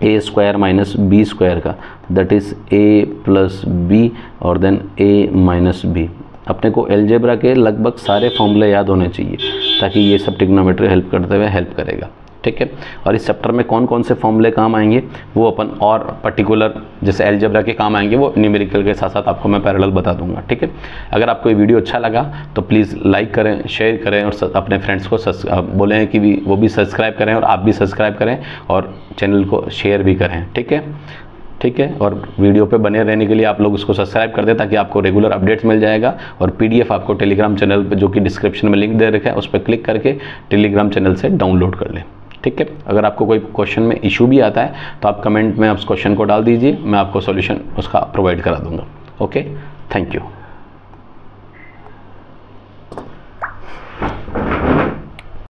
A square minus B square का, that is A plus B और देन ए माइनस बी। अपने को अलजेब्रा के लगभग सारे फॉर्मूले याद होने चाहिए ताकि ये सब ट्रिग्नोमेट्री हेल्प करते हुए हेल्प करेगा, ठीक है। और इस चैप्टर में कौन कौन से फॉर्मूले काम आएंगे वो अपन और पर्टिकुलर जैसे अलजेब्रा के काम आएंगे वो न्यूमेरिकल के साथ साथ आपको मैं पैरेलल बता दूंगा, ठीक है। अगर आपको ये वीडियो अच्छा लगा तो प्लीज़ लाइक करें, शेयर करें और अपने फ्रेंड्स को बोलें कि वो भी सब्सक्राइब करें और आप भी सब्सक्राइब करें और चैनल को शेयर भी करें, ठीक है, ठीक है। और वीडियो पे बने रहने के लिए आप लोग उसको सब्सक्राइब कर दें ताकि आपको रेगुलर अपडेट्स मिल जाएगा। और पीडीएफ आपको टेलीग्राम चैनल पे जो कि डिस्क्रिप्शन में लिंक दे रखा है उस पर क्लिक करके टेलीग्राम चैनल से डाउनलोड कर लें, ठीक है। अगर आपको कोई क्वेश्चन में इशू भी आता है तो आप कमेंट में उस क्वेश्चन को डाल दीजिए, मैं आपको सॉल्यूशन उसका प्रोवाइड करा दूंगा। Okay, thank you.